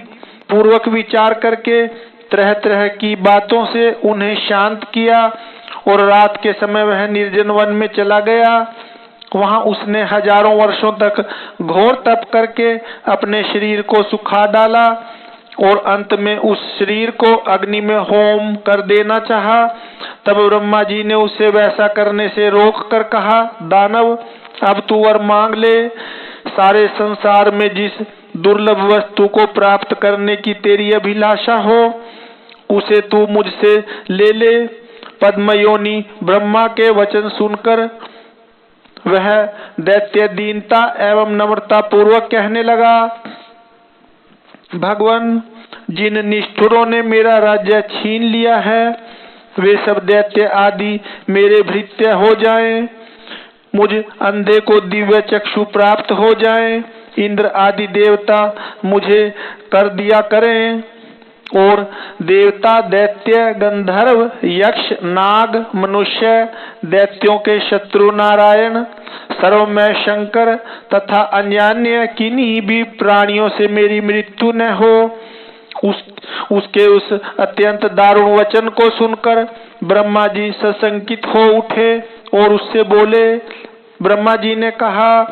पूर्वक विचार करके तरह तरह की बातों से उन्हें शांत किया और रात के समय वह निर्जन वन में चला गया। वहां उसने हजारों वर्षों तक घोर तप करके अपने शरीर को सुखा डाला और अंत में उस शरीर को अग्नि में होम कर देना चाहा। तब ब्रह्मा जी ने उसे वैसा करने से रोक कर कहा, दानव, अब तू वर मांग ले। सारे संसार में जिस दुर्लभ वस्तु को प्राप्त करने की तेरी अभिलाषा हो उसे तू मुझसे ले ले। पद्मयोनि ब्रह्मा के वचन सुनकर वह दैत्य दीनता एवं नम्रता पूर्वक कहने लगा, भगवान, जिन निष्ठुरों ने मेरा राज्य छीन लिया है वे सब दैत्य आदि मेरे भृत्य हो जाएं। मुझ अंधे को दिव्य चक्षु प्राप्त हो जाएं। इंद्र आदि देवता मुझे कर दिया करें और देवता, दैत्य, गंधर्व, यक्ष, नाग, मनुष्य, दैत्यों के शत्रु नारायण, सर्वमय शंकर तथा अन्यान्य किन्हीं भी प्राणियों से मेरी मृत्यु न हो। उसके उस अत्यंत दारुण वचन को सुनकर ब्रह्मा जी सशंकित हो उठे और उससे बोले। ब्रह्मा जी ने कहा,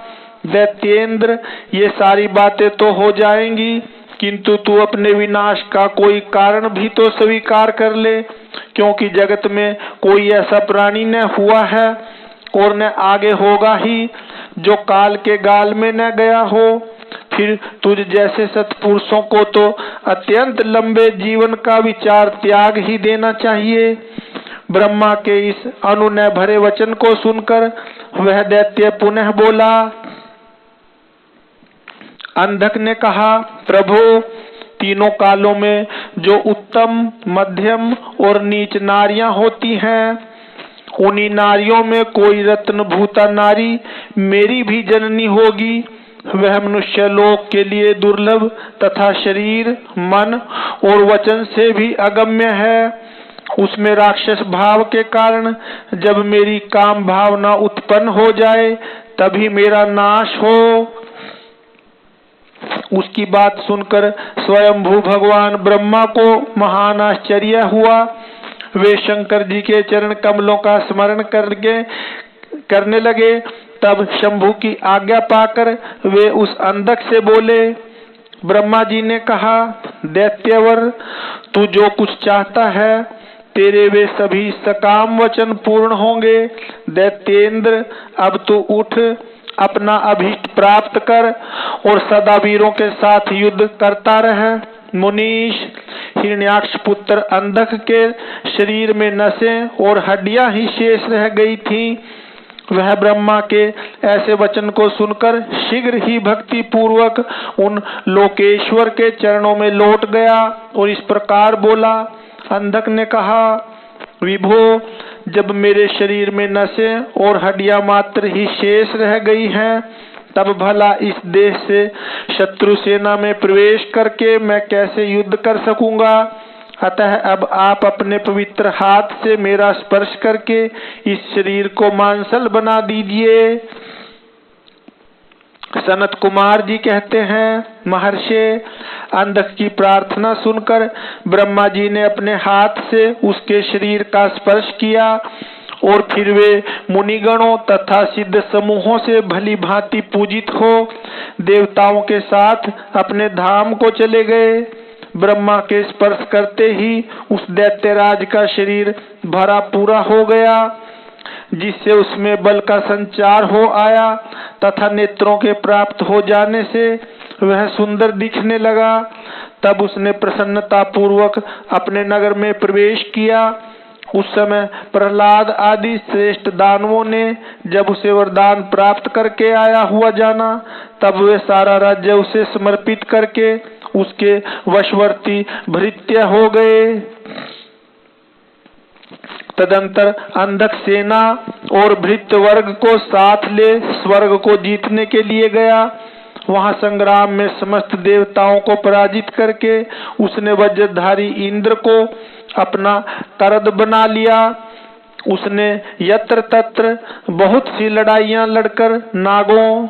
दैत्येंद्र, ये सारी बातें तो हो जाएंगी, किंतु तू अपने विनाश का कोई कारण भी तो स्वीकार कर ले, क्योंकि जगत में कोई ऐसा प्राणी न हुआ है और न आगे होगा ही जो काल के गाल में न गया हो। फिर तुझ जैसे सत्पुरुषों को तो अत्यंत लंबे जीवन का विचार त्याग ही देना चाहिए। ब्रह्मा के इस अनुनय भरे वचन को सुनकर वह दैत्य पुनः बोला, अंधक ने कहा, प्रभु, तीनों कालों में जो उत्तम, मध्यम और नीच नारियां होती हैं, उन्हीं नारियों में कोई रत्नभूता नारी मेरी भी जननी होगी। वह मनुष्य लोक के लिए दुर्लभ तथा शरीर, मन और वचन से भी अगम्य है। उसमें राक्षस भाव के कारण जब मेरी काम भावना उत्पन्न हो जाए तभी मेरा नाश हो। उसकी बात सुनकर स्वयंभू भगवान ब्रह्मा को महान आश्चर्य हुआ। वे शंकर जी के चरण कमलों का स्मरण करने लगे। तब शंभू की आज्ञा पाकर वे उस अंधक से बोले। ब्रह्मा जी ने कहा, दैत्यवर, तू जो कुछ चाहता है तेरे वे सभी सकाम वचन पूर्ण होंगे। दैत्येंद्र, अब तू उठ, अपना अभीष्ट प्राप्त कर और सदा वीरों के साथ युद्ध करता रह। मुनीश, हिरण्याक्ष पुत्र अंधक के शरीर में नसें और हड्डियां ही शेष रह गई थीं। वह ब्रह्मा के ऐसे वचन को सुनकर शीघ्र ही भक्ति पूर्वक उन लोकेश्वर के चरणों में लौट गया और इस प्रकार बोला। अंधक ने कहा, विभो, जब मेरे शरीर में नसें और हड्डियां मात्र ही शेष रह गई हैं, तब भला इस देश से शत्रु सेना में प्रवेश करके मैं कैसे युद्ध कर सकूंगा। अतः अब आप अपने पवित्र हाथ से मेरा स्पर्श करके इस शरीर को मांसल बना दीजिए। सनत कुमार जी कहते हैं, महर्षि, अंधक की प्रार्थना सुनकर ब्रह्मा जी ने अपने हाथ से उसके शरीर का स्पर्श किया और फिर वे मुनिगणों तथा सिद्ध समूहों से भली भांति पूजित हो देवताओं के साथ अपने धाम को चले गए। ब्रह्मा के स्पर्श करते ही उस दैत्यराज का शरीर भरा पूरा हो गया, जिससे उसमें बल का संचार हो आया तथा नेत्रों के प्राप्त हो जाने से वह सुंदर दिखने लगा। तब उसने प्रसन्नता पूर्वक अपने नगर में प्रवेश किया। उस समय प्रहलाद आदि श्रेष्ठ दानवों ने जब उसे वरदान प्राप्त करके आया हुआ जाना, तब वे सारा राज्य उसे समर्पित करके उसके वशवर्ती भृत्य हो गए। तदंतर अंधक सेना और भृत्य वर्ग को साथ ले स्वर्ग को जीतने के लिए गया। वहां संग्राम में समस्त देवताओं को पराजित करके उसने वज्रधारी इंद्र को अपना तरद बना लिया। उसने यत्र तत्र बहुत सी लड़ाइयां लड़कर नागों,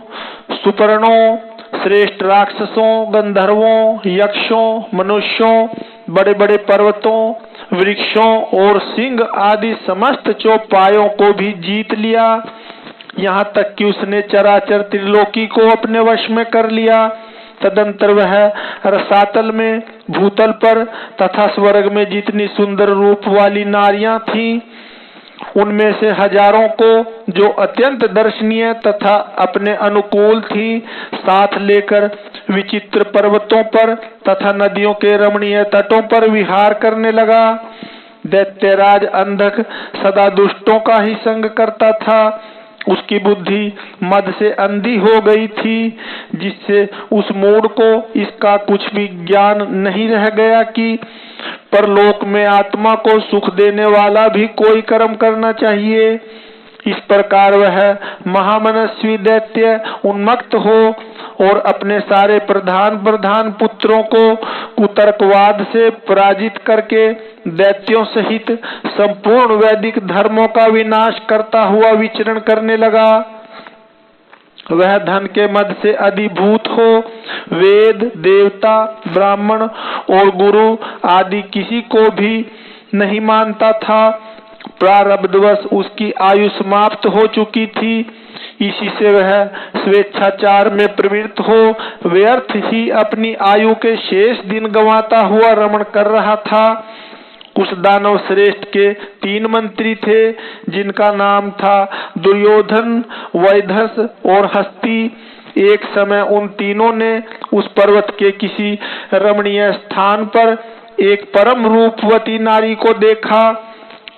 सुपर्णों, श्रेष्ठ राक्षसों, गंधर्वों, यक्षों, मनुष्यों, बड़े बड़े पर्वतों, वृक्षों और सिंह आदि समस्त चौपायों को भी जीत लिया। यहाँ तक कि उसने चराचर त्रिलोकी को अपने वश में कर लिया। तदंतर वह रसातल में, भूतल पर तथा स्वर्ग में जितनी सुंदर रूप वाली नारियां थीं, उनमें से हजारों को जो अत्यंत दर्शनीय तथा अपने अनुकूल थी, साथ लेकर विचित्र पर्वतों पर तथा नदियों के रमणीय तटों पर विहार करने लगा। दैत्यराज अंधक सदा दुष्टों का ही संग करता था। उसकी बुद्धि मद से अंधी हो गई थी, जिससे उस मूढ़ को इसका कुछ भी ज्ञान नहीं रह गया कि परलोक में आत्मा को सुख देने वाला भी कोई कर्म करना चाहिए। इस प्रकार वह महामनस्वी दैत्य उन्मत्त हो और अपने सारे प्रधान पुत्रों को कुतर्कवाद से पराजित करके दैत्यों सहित संपूर्ण वैदिक धर्मों का विनाश करता हुआ विचरण करने लगा। वह धन के मद से अधिभूत हो वेद, देवता, ब्राह्मण और गुरु आदि किसी को भी नहीं मानता था। प्रारब्धवश उसकी आयु समाप्त हो चुकी थी, इसी से वह स्वेच्छाचार में प्रवृत्त हो व्यर्थ ही अपनी आयु के शेष दिन गंवाता हुआ रमण कर रहा था। उस दानव श्रेष्ठ के 3 मंत्री थे, जिनका नाम था दुर्योधन, वैधस और हस्ती। एक समय उन तीनों ने उस पर्वत के किसी रमणीय स्थान पर एक परम रूपवती नारी को देखा।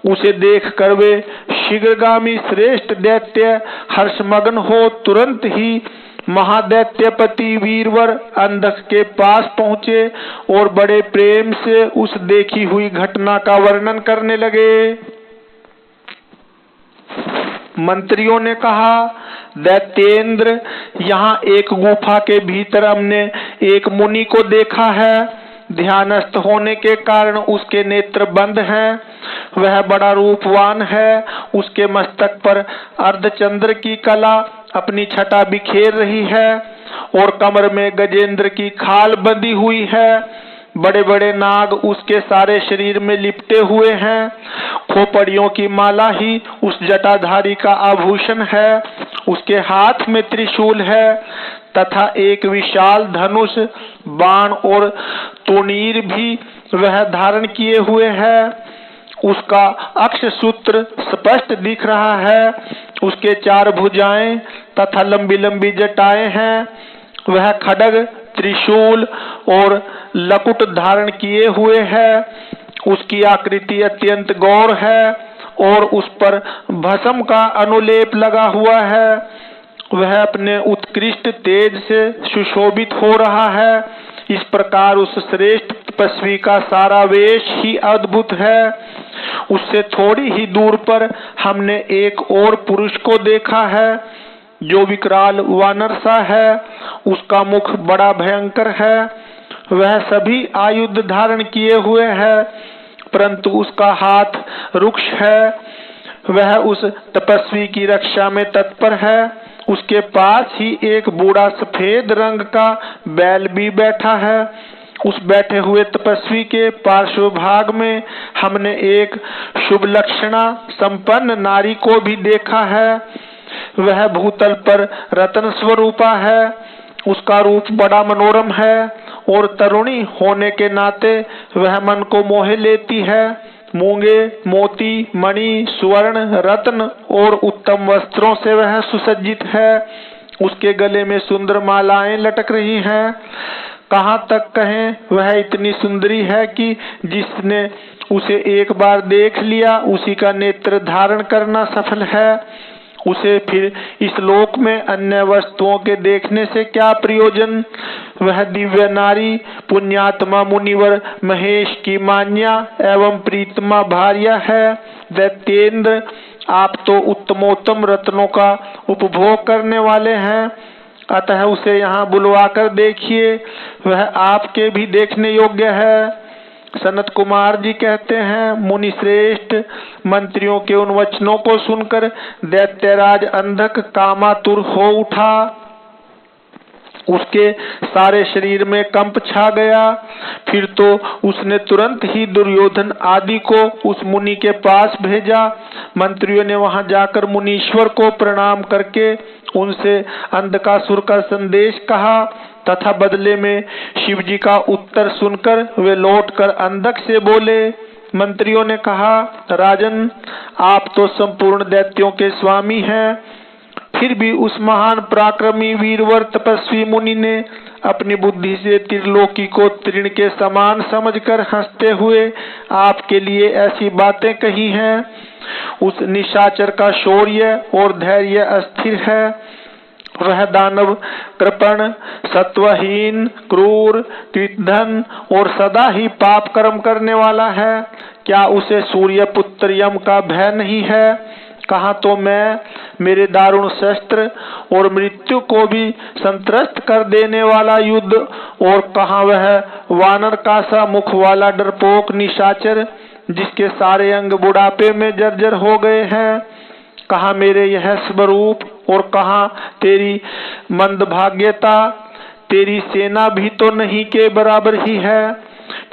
उसे देखकर वे शीघ्रगामी श्रेष्ठ दैत्य हर्षमग्न हो तुरंत ही महादैत्यपति वीरवर अंधक के पास पहुंचे और बड़े प्रेम से उस देखी हुई घटना का वर्णन करने लगे। मंत्रियों ने कहा, दैत्येंद्र, यहाँ एक गुफा के भीतर हमने एक मुनि को देखा है। ध्यानस्थ होने के कारण उसके नेत्र बंद हैं। वह बड़ा रूपवान है। उसके मस्तक पर अर्धचंद्र की कला अपनी छटा बिखेर रही है और कमर में गजेंद्र की खाल बंधी हुई है। बड़े बड़े नाग उसके सारे शरीर में लिपटे हुए हैं। खोपड़ियों की माला ही उस जटाधारी का आभूषण है। उसके हाथ में त्रिशूल है तथा एक विशाल धनुष, बाण और तूणीर भी वह धारण किए हुए है। उसका अक्ष सूत्र स्पष्ट दिख रहा है। उसके 4 भुजाएं तथा लंबी लंबी जटाएं हैं। वह खड्ग, त्रिशूल और लकुट धारण किए हुए है। उसकी आकृति अत्यंत गौर है और उस पर भस्म का अनुलेप लगा हुआ है। वह अपने उत्कृष्ट तेज से सुशोभित हो रहा है। इस प्रकार उस श्रेष्ठ तपस्वी का सारा वेश ही अद्भुत है। उससे थोड़ी ही दूर पर हमने एक और पुरुष को देखा है जो विकराल वानर सा है। उसका मुख बड़ा भयंकर है। वह सभी आयुध धारण किए हुए है, परंतु उसका हाथ रुक्ष है। वह उस तपस्वी की रक्षा में तत्पर है। उसके पास ही एक बूढ़ा सफेद रंग का बैल भी बैठा है। उस बैठे हुए तपस्वी के पार्श्व भाग में हमने एक शुभ लक्षणा संपन्न नारी को भी देखा है। वह भूतल पर रत्न स्वरूपा है। उसका रूप बड़ा मनोरम है और तरुणी होने के नाते वह मन को मोह लेती है। मूंगे, मोती, मणि, स्वर्ण, रत्न और उत्तम वस्त्रों से वह सुसज्जित है। उसके गले में सुंदर मालाएं लटक रही हैं। कहाँ तक कहें, वह इतनी सुंदरी है कि जिसने उसे एक बार देख लिया उसी का नेत्र धारण करना सफल है। उसे फिर इस लोक में अन्य वस्तुओं के देखने से क्या प्रयोजन। वह दिव्य नारी पुण्यात्मा मुनिवर महेश की मान्या एवं प्रीतमा भार्या है। दैत्येंद्र, आप तो उत्तमोत्तम रत्नों का उपभोग करने वाले हैं, अतः उसे यहाँ बुलवा कर देखिए। वह आपके भी देखने योग्य है। सनत कुमार जी कहते हैं, मुनि श्रेष्ठ, मंत्रियों के उन वचनों को सुनकर दैत्यराज अंधक कामातुर हो उठा। उसके सारे शरीर में कंप छा गया। फिर तो उसने तुरंत ही दुर्योधन आदि को उस मुनि के पास भेजा। मंत्रियों ने वहां जाकर मुनीश्वर को प्रणाम करके उनसे अंधकासुर का संदेश कहा तथा बदले में शिवजी का उत्तर सुनकर वे लौटकर अंधक से बोले। मंत्रियों ने कहा, राजन, आप तो संपूर्ण दैत्यों के स्वामी हैं, फिर भी उस महान पराक्रमी वीरवर तपस्वी मुनि ने अपनी बुद्धि से त्रिलोकी को तृण के समान समझकर हंसते हुए आपके लिए ऐसी बातें कही हैं। उस निशाचर का शौर्य और धैर्य अस्थिर है। वह दानव कृपण, सत्वहीन, क्रूर, कृतधन और सदा ही पाप कर्म करने वाला है। क्या उसे सूर्य पुत्र यम का भय नहीं है? कहाँ तो मैं, मेरे दारुण शस्त्र और मृत्यु को भी संत्रस्त कर देने वाला युद्ध, और कहाँ वह वानर का सा मुख वाला डरपोक निशाचर जिसके सारे अंग बुढ़ापे में जर्जर हो गए हैं। कहाँ मेरे यह स्वरूप और कहाँ तेरी मंदभाग्यता। तेरी सेना भी तो नहीं के बराबर ही है।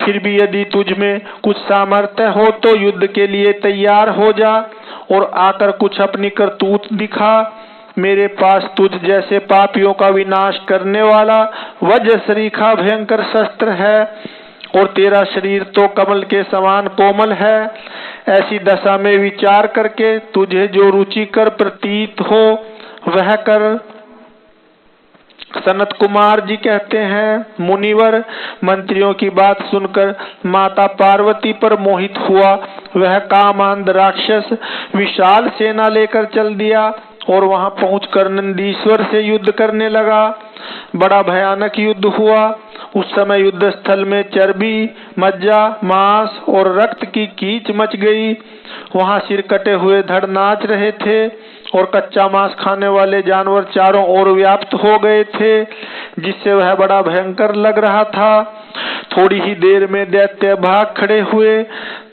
फिर भी यदि तुझ में कुछ सामर्थ्य हो तो युद्ध के लिए तैयार हो जा और आकर कुछ अपनी करतूत दिखा। मेरे पास तुझ जैसे पापियों का विनाश करने वाला वज्र सरीखा भयंकर शस्त्र है, और तेरा शरीर तो कमल के समान कोमल है। ऐसी दशा में विचार करके तुझे जो रुचिकर प्रतीत हो वह कर। सनत कुमार जी कहते हैं, मुनिवर, मंत्रियों की बात सुनकर माता पार्वती पर मोहित हुआ वह कामांध राक्षस विशाल सेना लेकर चल दिया और वहां पहुंचकर नंदीश्वर से युद्ध करने लगा। बड़ा भयानक युद्ध हुआ। उस समय युद्ध स्थल में चर्बी, मज्जा, मांस और रक्त की कीच मच गई। वहां सिर कटे हुए धड़ नाच रहे थे और कच्चा मांस खाने वाले जानवर चारों ओर व्याप्त हो गए थे, जिससे वह बड़ा भयंकर लग रहा था। थोड़ी ही देर में दैत्य भाग खड़े हुए।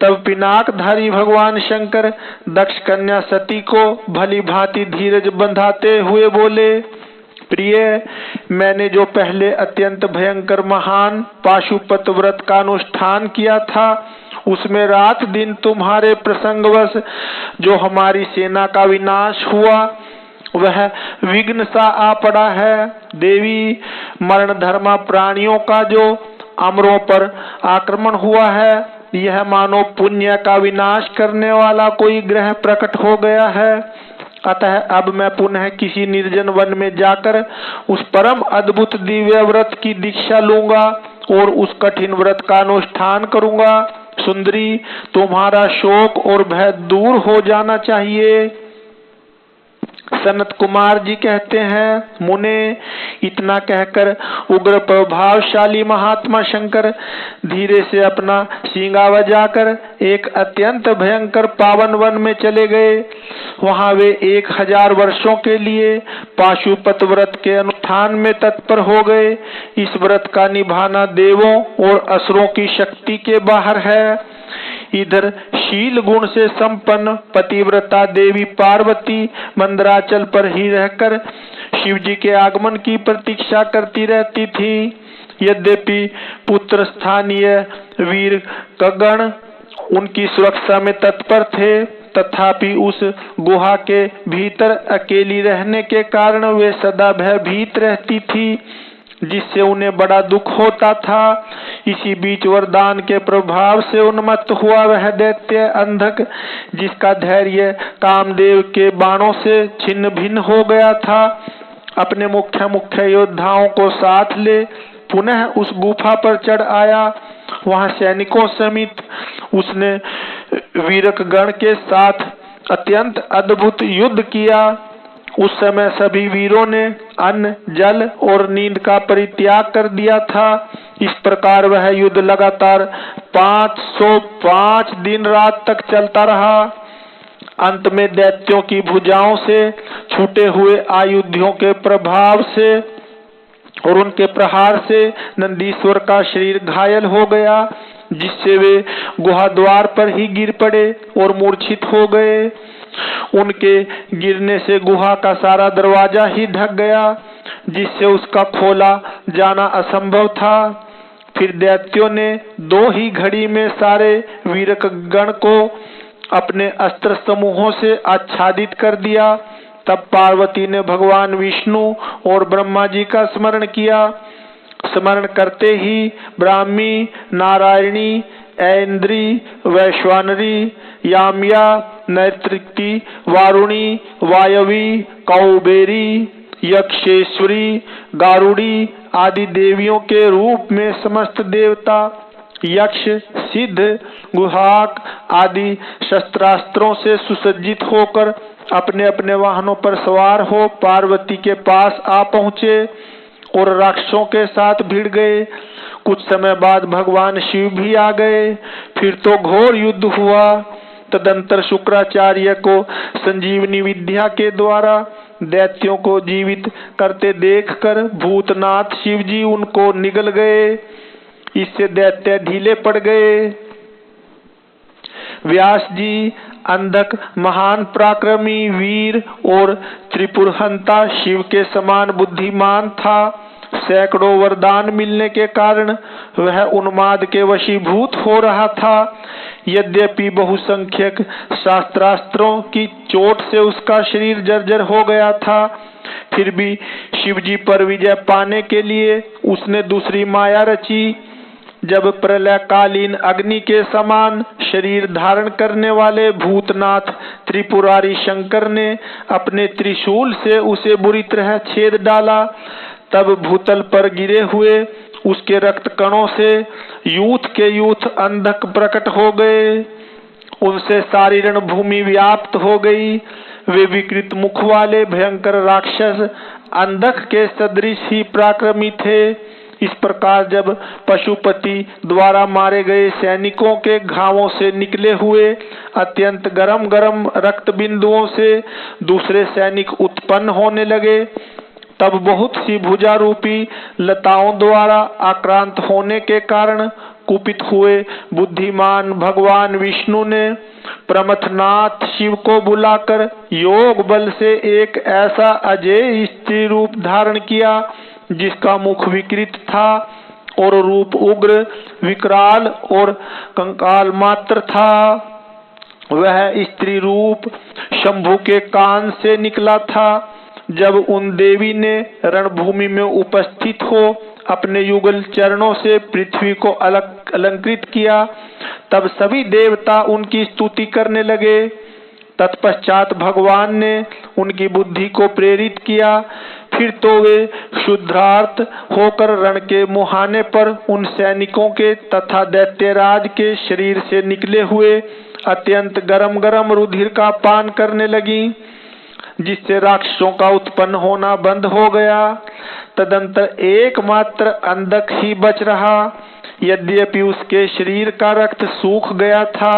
तब पिनाकधारी भगवान शंकर दक्ष कन्या सती को भली भांति धीरज बंधाते हुए बोले, प्रिय, मैंने जो पहले अत्यंत भयंकर महान पाशुपत व्रत का अनुष्ठान किया था, उसमें रात दिन तुम्हारे प्रसंगवश जो हमारी सेना का विनाश हुआ, वह विघ्न सा आ पड़ा है। देवी, मरण धर्मा प्राणियों का जो अमरों पर आक्रमण हुआ है, यह मानो पुण्य का विनाश करने वाला कोई ग्रह प्रकट हो गया है। अतः अब मैं पुनः किसी निर्जन वन में जाकर उस परम अद्भुत दिव्य व्रत की दीक्षा लूंगा और उस कठिन व्रत का अनुष्ठान करूंगा। सुंदरी, तुम्हारा शोक और भय दूर हो जाना चाहिए। सनत कुमार जी कहते हैं, मुने, इतना कहकर उग्र प्रभावशाली महात्मा शंकर धीरे से अपना सींगा बजाकर एक अत्यंत भयंकर पावन वन में चले गए। वहां वे 1000 वर्षों के लिए पाशुपत व्रत के अनुष्ठान में तत्पर हो गए। इस व्रत का निभाना देवों और असुरों की शक्ति के बाहर है। इधर शील गुण से संपन्न पतिव्रता देवी पार्वती मंदराचल पर ही रहकर शिव जी के आगमन की प्रतीक्षा करती रहती थी। यद्यपि पुत्र स्थानीय वीर कगण उनकी सुरक्षा में तत्पर थे, तथापि उस गुहा के भीतर अकेली रहने के कारण वे सदा भयभीत रहती थी, जिससे उन्हें बड़ा दुख होता था। इसी बीच वरदान के प्रभाव से उन्मत्त हुआ वह दैत्य अंधक, जिसका धैर्य कामदेव के बाणों से छिन्न भिन्न हो गया था, अपने मुख्य योद्धाओं को साथ ले पुनः उस गुफा पर चढ़ आया। वहां सैनिकों समेत उसने वीरक गण के साथ अत्यंत अद्भुत युद्ध किया। उस समय सभी वीरों ने अन्न, जल और नींद का परित्याग कर दिया था। इस प्रकार वह युद्ध लगातार 505 दिन रात तक चलता रहा। अंत में दैत्यों की भुजाओं से छूटे हुए आयुधियों के प्रभाव से और उनके प्रहार से नंदीश्वर का शरीर घायल हो गया, जिससे वे गुहा द्वार पर ही गिर पड़े और मूर्छित हो गए। उनके गिरने से गुहा का सारा दरवाजा ही ढक गया, जिससे उसका खोला जाना असंभव था। फिर दैत्यों ने 2 ही घड़ी में सारे वीरक गण को अपने अस्त्र समूहों से आच्छादित कर दिया। तब पार्वती ने भगवान विष्णु और ब्रह्मा जी का स्मरण किया। स्मरण करते ही ब्राह्मी, नारायणी, ऐन्द्री, वैश्वानरी, याम्या, नैत्रिकी, वारुणी, वायवी, कौबेरी, यक्षेश्वरी, गारुड़ी आदि देवियों के रूप में समस्त देवता, यक्ष, सिद्ध, गुहाक आदि शस्त्रास्त्रों से सुसज्जित होकर अपने अपने वाहनों पर सवार हो पार्वती के पास आ पहुंचे और राक्षसों के साथ भिड़ गए। कुछ समय बाद भगवान शिव भी आ गए। फिर तो घोर युद्ध हुआ। तदंतर शुक्राचार्य को संजीवनी विद्या के द्वारा दैत्यों को जीवित करते देखकर भूतनाथ शिव जी उनको निगल गए। इससे दैत्य ढीले पड़ गए। व्यास जी अंधक महान पराक्रमी वीर और त्रिपुरहंता शिव के समान बुद्धिमान था। सैकड़ों वरदान मिलने के कारण वह उन्माद के वशीभूत हो रहा था। यद्यपि बहुसंख्यक शास्त्रास्त्रों की चोट से उसका शरीर जर्जर हो गया था, फिर भी शिवजी पर विजय पाने के लिए उसने दूसरी माया रची। जब प्रलयकालीन अग्नि के समान शरीर धारण करने वाले भूतनाथ त्रिपुरारी शंकर ने अपने त्रिशूल से उसे बुरी तरह छेद डाला, तब भूतल पर गिरे हुए उसके रक्त कणों से यूथ के यूथ अंधक प्रकट हो गए। उनसे सारी रणभूमि व्याप्त हो गई। वे विकृत मुख वाले भयंकर राक्षस अंधक के सदृश ही पराक्रमी थे। इस प्रकार जब पशुपति द्वारा मारे गए सैनिकों के घावों से निकले हुए अत्यंत गरम गरम रक्त बिंदुओं से दूसरे सैनिक उत्पन्न होने लगे, तब बहुत सी भुजा रूपी लताओं द्वारा आक्रांत होने के कारण कुपित हुए बुद्धिमान भगवान विष्णु ने प्रमथनाथ शिव को बुलाकर योग बल से एक ऐसा अजेय स्त्री रूप धारण किया जिसका मुख विकृत था और रूप उग्र विकराल और कंकाल मात्र था। वह स्त्री रूप शंभु के कान से निकला था। जब उन देवी ने रणभूमि में उपस्थित हो अपने युगल चरणों से पृथ्वी को अलंकृत किया, तब सभी देवता उनकी स्तुति करने लगे। तत्पश्चात भगवान ने उनकी बुद्धि को प्रेरित किया। फिर तो वे शुद्धार्थ होकर रण के मुहाने पर उन सैनिकों के तथा दैत्यराज के शरीर से निकले हुए अत्यंत गरम गरम रुधिर का पान करने लगी, जिससे राक्षसों का उत्पन्न होना बंद हो गया। तदंतर एकमात्र अंधक ही बच रहा। यद्यपि उसके शरीर का रक्त सूख गया था,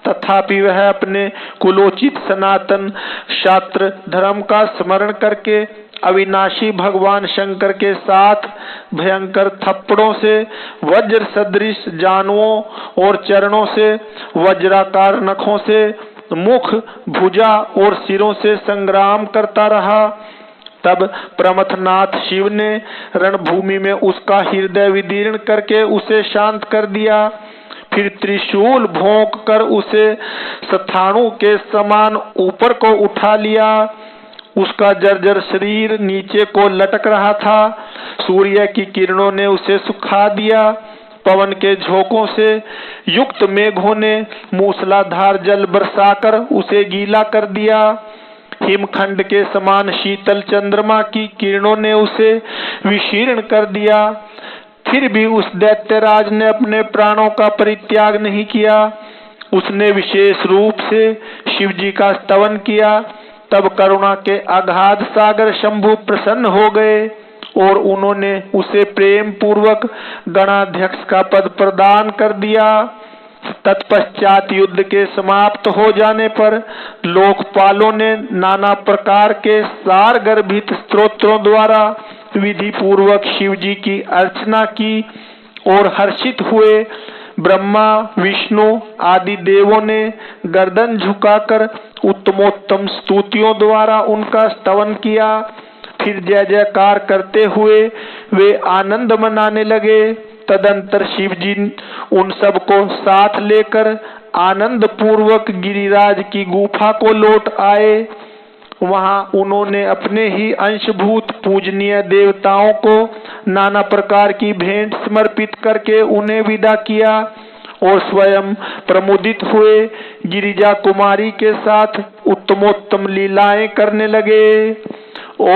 तथापि वह अपने कुलोचित सनातन शास्त्र धर्म का स्मरण करके अविनाशी भगवान शंकर के साथ भयंकर थप्पड़ों से, वज्र सदृश जानुओं और चरणों से, वज्राकार नखों से, मुख, भुजा और सिरों से संग्राम करता रहा। तब प्रमथनाथ शिव ने रणभूमि में उसका हृदय विदीर्ण करके उसे शांत कर दिया। फिर त्रिशूल भोंक कर उसे सथाणु के समान ऊपर को उठा लिया। उसका जर्जर शरीर नीचे को लटक रहा था। सूर्य की किरणों ने उसे सुखा दिया। पवन के झोंकों से युक्त मेघों ने मूसलाधार जल बरसाकर उसे गीला कर दिया। हिमखंड के समान शीतल चंद्रमा की किरणों ने उसे विशीर्ण कर दिया। फिर भी उस दैत्यराज ने अपने प्राणों का परित्याग नहीं किया। उसने विशेष रूप से शिव जी का स्तवन किया। तब करुणा के अगाध सागर शंभु प्रसन्न हो गए और उन्होंने उसे प्रेम पूर्वक गणाध्यक्ष का पद प्रदान कर दिया। तत्पश्चात युद्ध के समाप्त हो जाने पर लोकपालों ने नाना प्रकार के सार गर्भित स्तोत्रों द्वारा विधि पूर्वक शिव जी की अर्चना की और हर्षित हुए ब्रह्मा विष्णु आदि देवों ने गर्दन झुकाकर उत्तमोत्तम स्तुतियों द्वारा उनका स्तवन किया। फिर जय जयकार करते हुए वे आनंद मनाने लगे। तदंतर शिव जी उन सब को साथ लेकर आनंद पूर्वक गिरिराज की गुफा को लौट आए। वहां उन्होंने अपने ही अंशभूत पूजनीय देवताओं को नाना प्रकार की भेंट समर्पित करके उन्हें विदा किया और स्वयं प्रमुदित हुए गिरिजा कुमारी के साथ उत्तमोत्तम लीलाएं करने लगे। ओम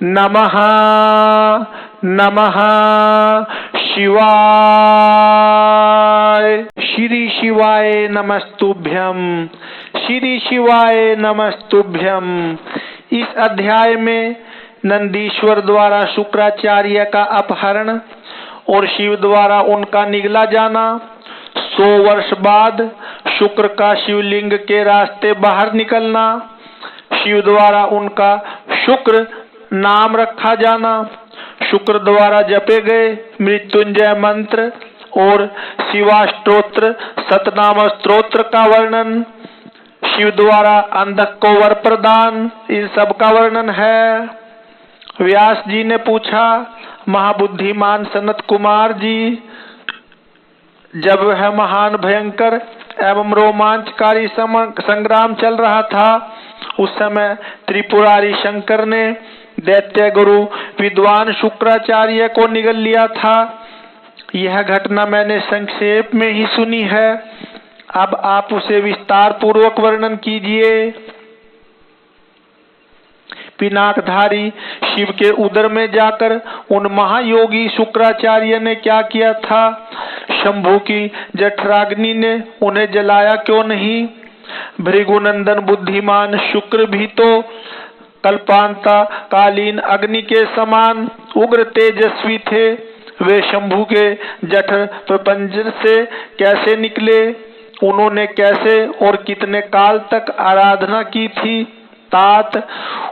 नमः नमः शिवाय। श्री शिवाय नमस्तुभ्यं, श्री शिवाय नमस्तुभ्यं। इस अध्याय में नंदीश्वर द्वारा शुक्राचार्य का अपहरण और शिव द्वारा उनका निगला जाना, 100 वर्ष बाद शुक्र का शिवलिंग के रास्ते बाहर निकलना, शिव द्वारा उनका शुक्र नाम रखा जाना, शुक्र द्वारा जपे गए मृत्युंजय मंत्र और शिवाष्टोत्र सतनाम स्तोत्र का वर्णन, शिव द्वारा अंधक को वर प्रदान, इन सब का वर्णन है। व्यास जी ने पूछा, महाबुद्धिमान सनत कुमार जी, जब वह महान भयंकर एवं रोमांचकारी संग्राम चल रहा था, उस समय त्रिपुरारी शंकर ने दैत्य गुरु विद्वान शुक्राचार्य को निगल लिया था। यह घटना मैंने संक्षेप में ही सुनी है, अब आप उसे विस्तार पूर्वक वर्णन कीजिए। पिनाकधारी शिव के उदर में जाकर उन महायोगी शुक्राचार्य ने क्या किया था? शंभु की जठराग्नि ने उन्हें जलाया क्यों नहीं? भृगुनंदन बुद्धिमान शुक्र भी तो कल्पांता कालीन अग्नि के समान उग्र तेजस्वी थे। वे शंभु के जठर प्रपंच से कैसे निकले? उन्होंने कैसे और कितने काल तक आराधना की थी? तात,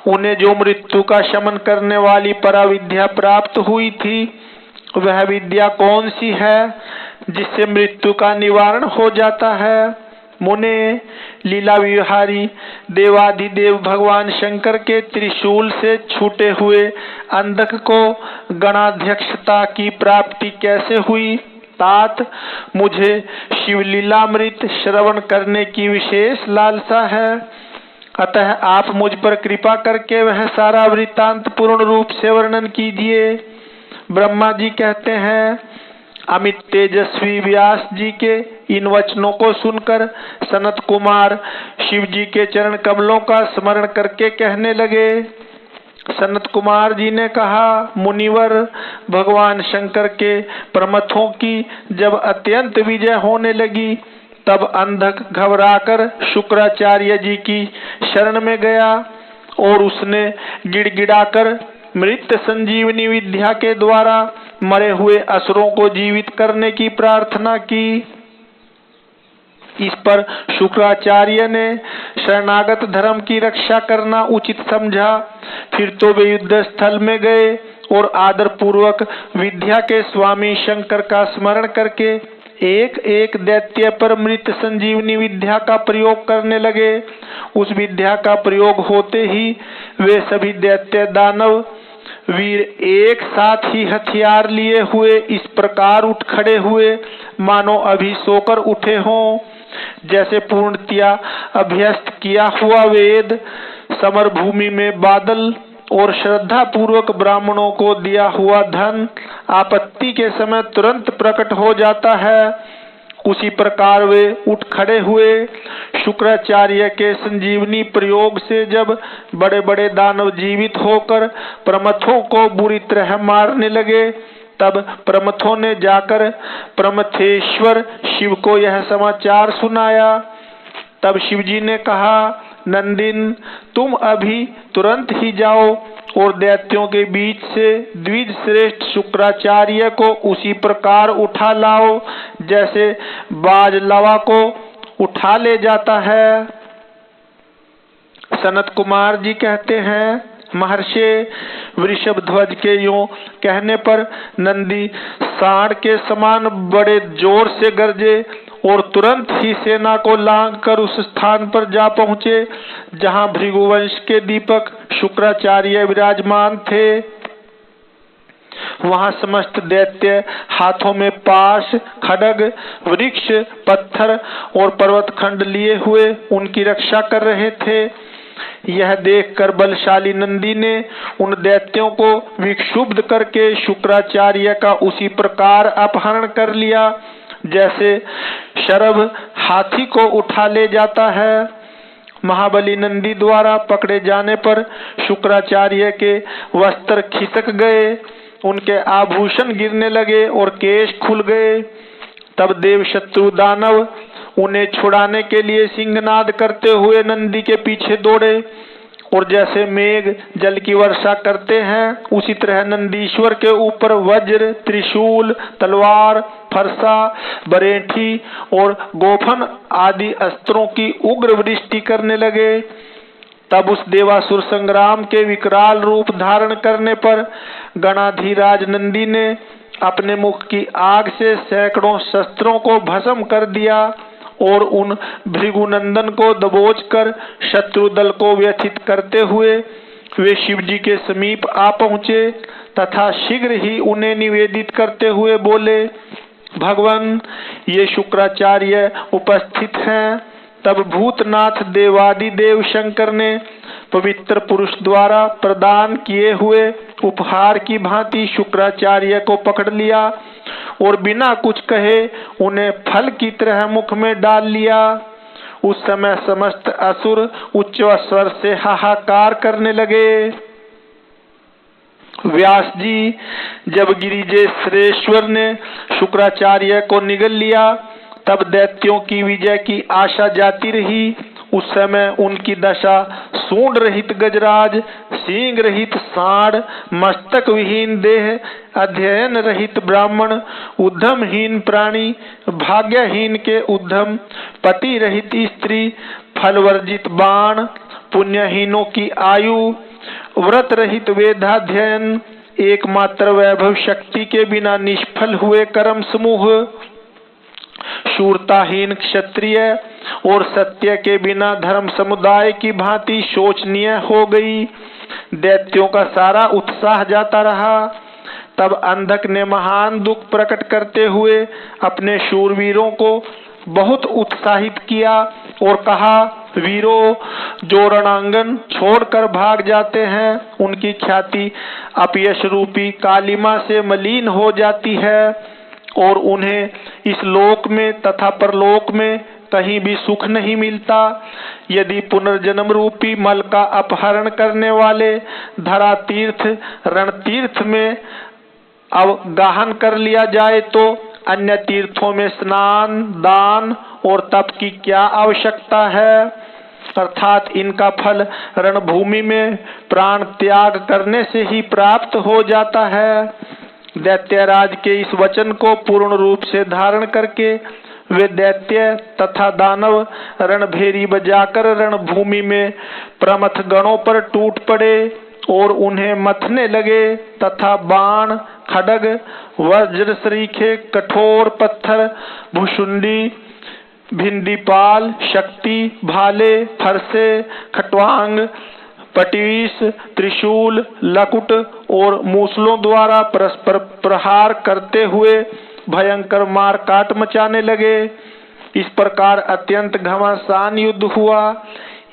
उन्हें जो मृत्यु का शमन करने वाली पराविद्या प्राप्त हुई थी, वह विद्या कौन सी है जिससे मृत्यु का निवारण हो जाता है? मुने, लीला विहारी देवाधिदेव भगवान शंकर के त्रिशूल से छूटे हुए अंधक को गणाध्यक्षता की प्राप्ति कैसे हुई? तात, मुझे शिवलीलामृत श्रवण करने की विशेष लालसा है, अतः आप मुझ पर कृपा करके वह सारा वृत्तांत पूर्ण रूप से वर्णन कीजिए। ब्रह्मा जी कहते हैं, अमित तेजस्वी व्यास जी के इन वचनों को सुनकर सनत कुमार शिव जी के चरण कमलों का स्मरण करके कहने लगे। सनत कुमार जी ने कहा, मुनिवर, भगवान शंकर के प्रमथों की जब अत्यंत विजय होने लगी, तब अंधक घबराकर शुक्राचार्य जी की शरण में गया और उसने गिड़गिड़ाकर मृत संजीवनी विद्या के द्वारा मरे हुए असुरों को जीवित करने की प्रार्थना की। इस पर शुक्राचार्य ने शरणागत धर्म की रक्षा करना उचित समझा। फिर तो वे युद्ध स्थल में गए और आदर पूर्वक विद्या के स्वामी शंकर का स्मरण करके एक एक दैत्य पर मृत संजीवनी विद्या का प्रयोग करने लगे। उस विद्या का प्रयोग होते ही वे सभी दैत्य दानव वीर एक साथ ही हथियार लिए हुए इस प्रकार उठ खड़े हुए मानो अभी सोकर उठे हों। जैसे पूर्णतया अभ्यस्त किया हुआ वेद समर भूमि में बादल और श्रद्धा पूर्वक ब्राह्मणों को दिया हुआ धन आपत्ति के समय तुरंत प्रकट हो जाता है, उसी प्रकार वे उठ खड़े हुए। शुक्राचार्य के संजीवनी प्रयोग से जब बड़े बड़े दानव जीवित होकर प्रमथों को बुरी तरह मारने लगे, तब प्रमथों ने जाकर प्रमथेश्वर शिव को यह समाचार सुनाया। तब शिवजी ने कहा, नंदिन, तुम अभी तुरंत ही जाओ और दैत्यों के बीच से द्विज श्रेष्ठ शुक्राचार्य को उसी प्रकार उठा लाओ जैसे बाज लवा को उठा ले जाता है। सनत कुमार जी कहते हैं, महर्षि, वृषभ ध्वज के यूं कहने पर नंदी सांड के समान बड़े जोर से गरजे और तुरंत ही सेना को लांघ कर उस स्थान पर जा पहुंचे जहां भृगुवंश के दीपक शुक्राचार्य विराजमान थे। वहां समस्त दैत्य हाथों में पाश, खड्ग, वृक्ष, पत्थर और पर्वतखंड लिए हुए उनकी रक्षा कर रहे थे। यह देखकर बलशाली नंदी ने उन दैत्यों को विक्षुब्ध करके शुक्राचार्य का उसी प्रकार अपहरण कर लिया जैसे शरभ हाथी को उठा ले जाता है। महाबली नंदी द्वारा पकड़े जाने पर शुक्राचार्य के वस्त्र खिसक गए, उनके आभूषण गिरने लगे और केश खुल गए। तब देव शत्रु दानव उन्हें छुड़ाने के लिए सिंहनाद करते हुए नंदी के पीछे दौड़े और जैसे मेघ जल की वर्षा करते हैं, उसी तरह नंदीश्वर के ऊपर वज्र, त्रिशूल, तलवार, फरसा, बरेठी और गोफन आदि अस्त्रों की उग्र वृष्टि करने लगे। तब उस देवासुर संग्राम के विकराल रूप धारण करने पर गणाधिराज नंदी ने अपने मुख की आग से सैकड़ों शस्त्रों को भस्म कर दिया और उन भृगुनंदन को दबोचकर शत्रु दल को व्यथित करते हुए वे शिवजी के समीप आ पहुंचे तथा शीघ्र ही उन्हें निवेदित करते हुए बोले, भगवान, ये शुक्राचार्य उपस्थित हैं। तब भूतनाथ देवादिदेव शंकर ने पवित्र पुरुष द्वारा प्रदान किए हुए उपहार की भांति शुक्राचार्य को पकड़ लिया और बिना कुछ कहे उन्हें फल की तरह मुख में डाल लिया। उस समय समस्त असुर उच्च स्वर से हाहाकार करने लगे। व्यास जी, जब गिरिजेश्वरेश्वर ने शुक्राचार्य को निगल लिया, तब दैत्यों की विजय की आशा जाती रही। उस समय उनकी दशा सूंड रहित गजराज, सींग रहित सांड, मस्तक विहीन देह, अध्ययन रहित ब्राह्मण, उद्यमहीन प्राणी, भाग्यहीन के उद्यम, पति रहित स्त्री, फलवर्जित बाण, पुण्यहीनों की आयु, व्रत रहित वेदाध्ययन, एकमात्र वैभव शक्ति के बिना निष्फल हुए कर्म समूह, शूरताहीन क्षत्रिय और सत्य के बिना धर्म समुदाय की भांति शोचनीय हो गई। दैत्यों का सारा उत्साह जाता रहा। तब अंधक ने महान दुख प्रकट करते हुए अपने शूरवीरों को बहुत उत्साहित किया और कहा, वीरों, जो रणांगन छोड़कर भाग जाते हैं, उनकी ख्याति अपयश रूपी कालिमा से मलिन हो जाती है और उन्हें इस लोक में तथा परलोक में कहीं भी सुख नहीं मिलता। यदि पुनर्जन्म रूपी मल का अपहरण करने वाले धरा तीर्थ रण तीर्थ में अवगाहन कर लिया जाए, तो अन्य तीर्थों में स्नान, दान और तप की क्या आवश्यकता है? अर्थात इनका फल रणभूमि में प्राण त्याग करने से ही प्राप्त हो जाता है। दैत्यराज के इस वचन को पूर्ण रूप से धारण करके वे दैत्य तथा दानव रणभेरी बजाकर रणभूमि में प्रमथ गणों पर टूट पड़े और उन्हें मथने लगे तथा बाण, खड्ग, वज्र सरीखे, कठोर पत्थर, भुशुंडी, भिंडीपाल, शक्ति, भाले, फरसे, खट्वांग, पटीस, त्रिशूल, लकुट और मूसलों द्वारा परस्पर प्रहार करते हुए भयंकर मार काट मचाने लगे। इस प्रकार अत्यंत घमासान युद्ध हुआ।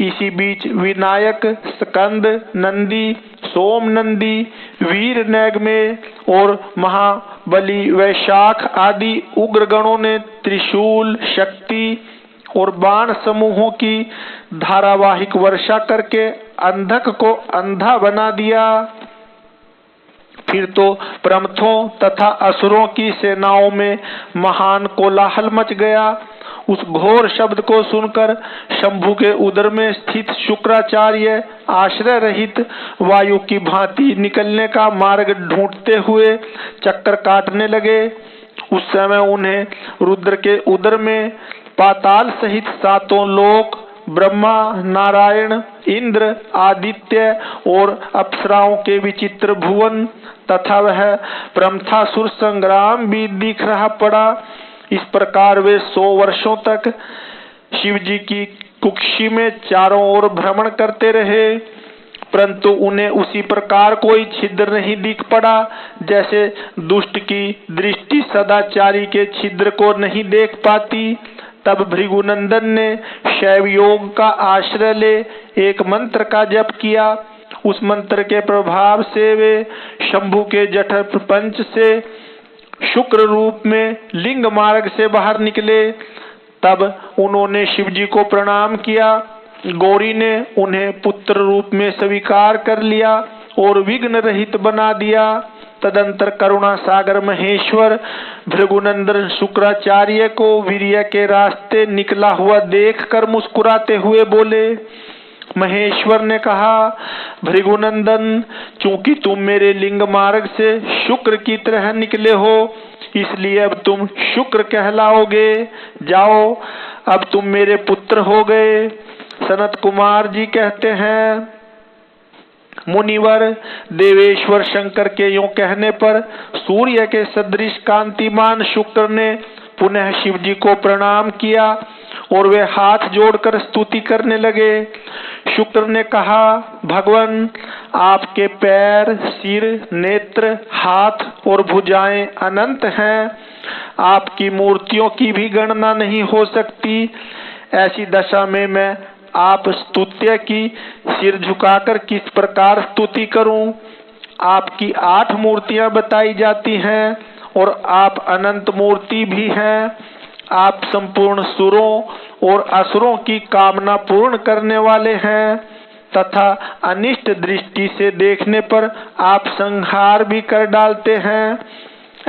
इसी बीच विनायक, स्कंद, नंदी, सोम नंदी, वीर नैगमे और महाबली वैशाख आदि उग्र गणों ने त्रिशूल, शक्ति और बाण समूहों की धारावाहिक वर्षा करके अंधक को अंधा बना दिया। फिर तो प्रमथों तथा असुरों की सेनाओं में महान कोलाहल मच गया। उस घोर शब्द को सुनकर शंभु के उदर में स्थित शुक्राचार्य आश्रय रहित वायु की भांति निकलने का मार्ग ढूंढते हुए चक्कर काटने लगे। उस समय उन्हें रुद्र के उदर में पाताल सहित सातों लोक, ब्रह्मा, नारायण, इंद्र, आदित्य और अप्सराओं के विचित्र भुवन तथा वह प्रमथासुर संग्राम भी दिख रहा पड़ा। इस प्रकार वे 100 वर्षों तक शिव जी की कुक्षी में चारों ओर भ्रमण करते रहे, परंतु उन्हें उसी प्रकार कोई छिद्र नहीं दिख पड़ा जैसे दुष्ट की दृष्टि सदाचारी के छिद्र को नहीं देख पाती। तब भृगुनंदन ने शैव योग का आश्रय ले एक मंत्र का जप किया। उस मंत्र के प्रभाव से वे शंभु के जठर प्रपंच से शुक्र रूप में लिंग मार्ग से बाहर निकले। तब उन्होंने शिव जी को प्रणाम किया। गौरी ने उन्हें पुत्र रूप में स्वीकार कर लिया और विघ्न रहित बना दिया। तदंतर करुणा सागर महेश्वर भृगुनंदन शुक्राचार्य को वीर्य के रास्ते निकला हुआ देखकर मुस्कुराते हुए बोले। महेश्वर ने कहा, भृगुनंदन, चूंकि तुम मेरे लिंग मार्ग से शुक्र की तरह निकले हो, इसलिए अब तुम शुक्र कहलाओगे। जाओ, अब तुम मेरे पुत्र हो गए। सनत कुमार जी कहते हैं, मुनिवर देवेश्वर शंकर के यों कहने पर सूर्य के सदृश कांतिमान शुक्र ने पुनः शिव जी को प्रणाम किया और वे हाथ जोड़कर स्तुति करने लगे। शुक्र ने कहा, भगवान, आपके पैर, सिर, नेत्र, हाथ और भुजाएं अनंत हैं। आपकी मूर्तियों की भी गणना नहीं हो सकती। ऐसी दशा में मैं आप स्तुत्य की सिर झुकाकर किस प्रकार स्तुति करूं? आपकी 8 मूर्तियां बताई जाती हैं और आप अनंत मूर्ति भी हैं। आप संपूर्ण सुरों और असुरों की कामना पूर्ण करने वाले हैं तथा अनिष्ट दृष्टि से देखने पर आप संहार भी कर डालते हैं।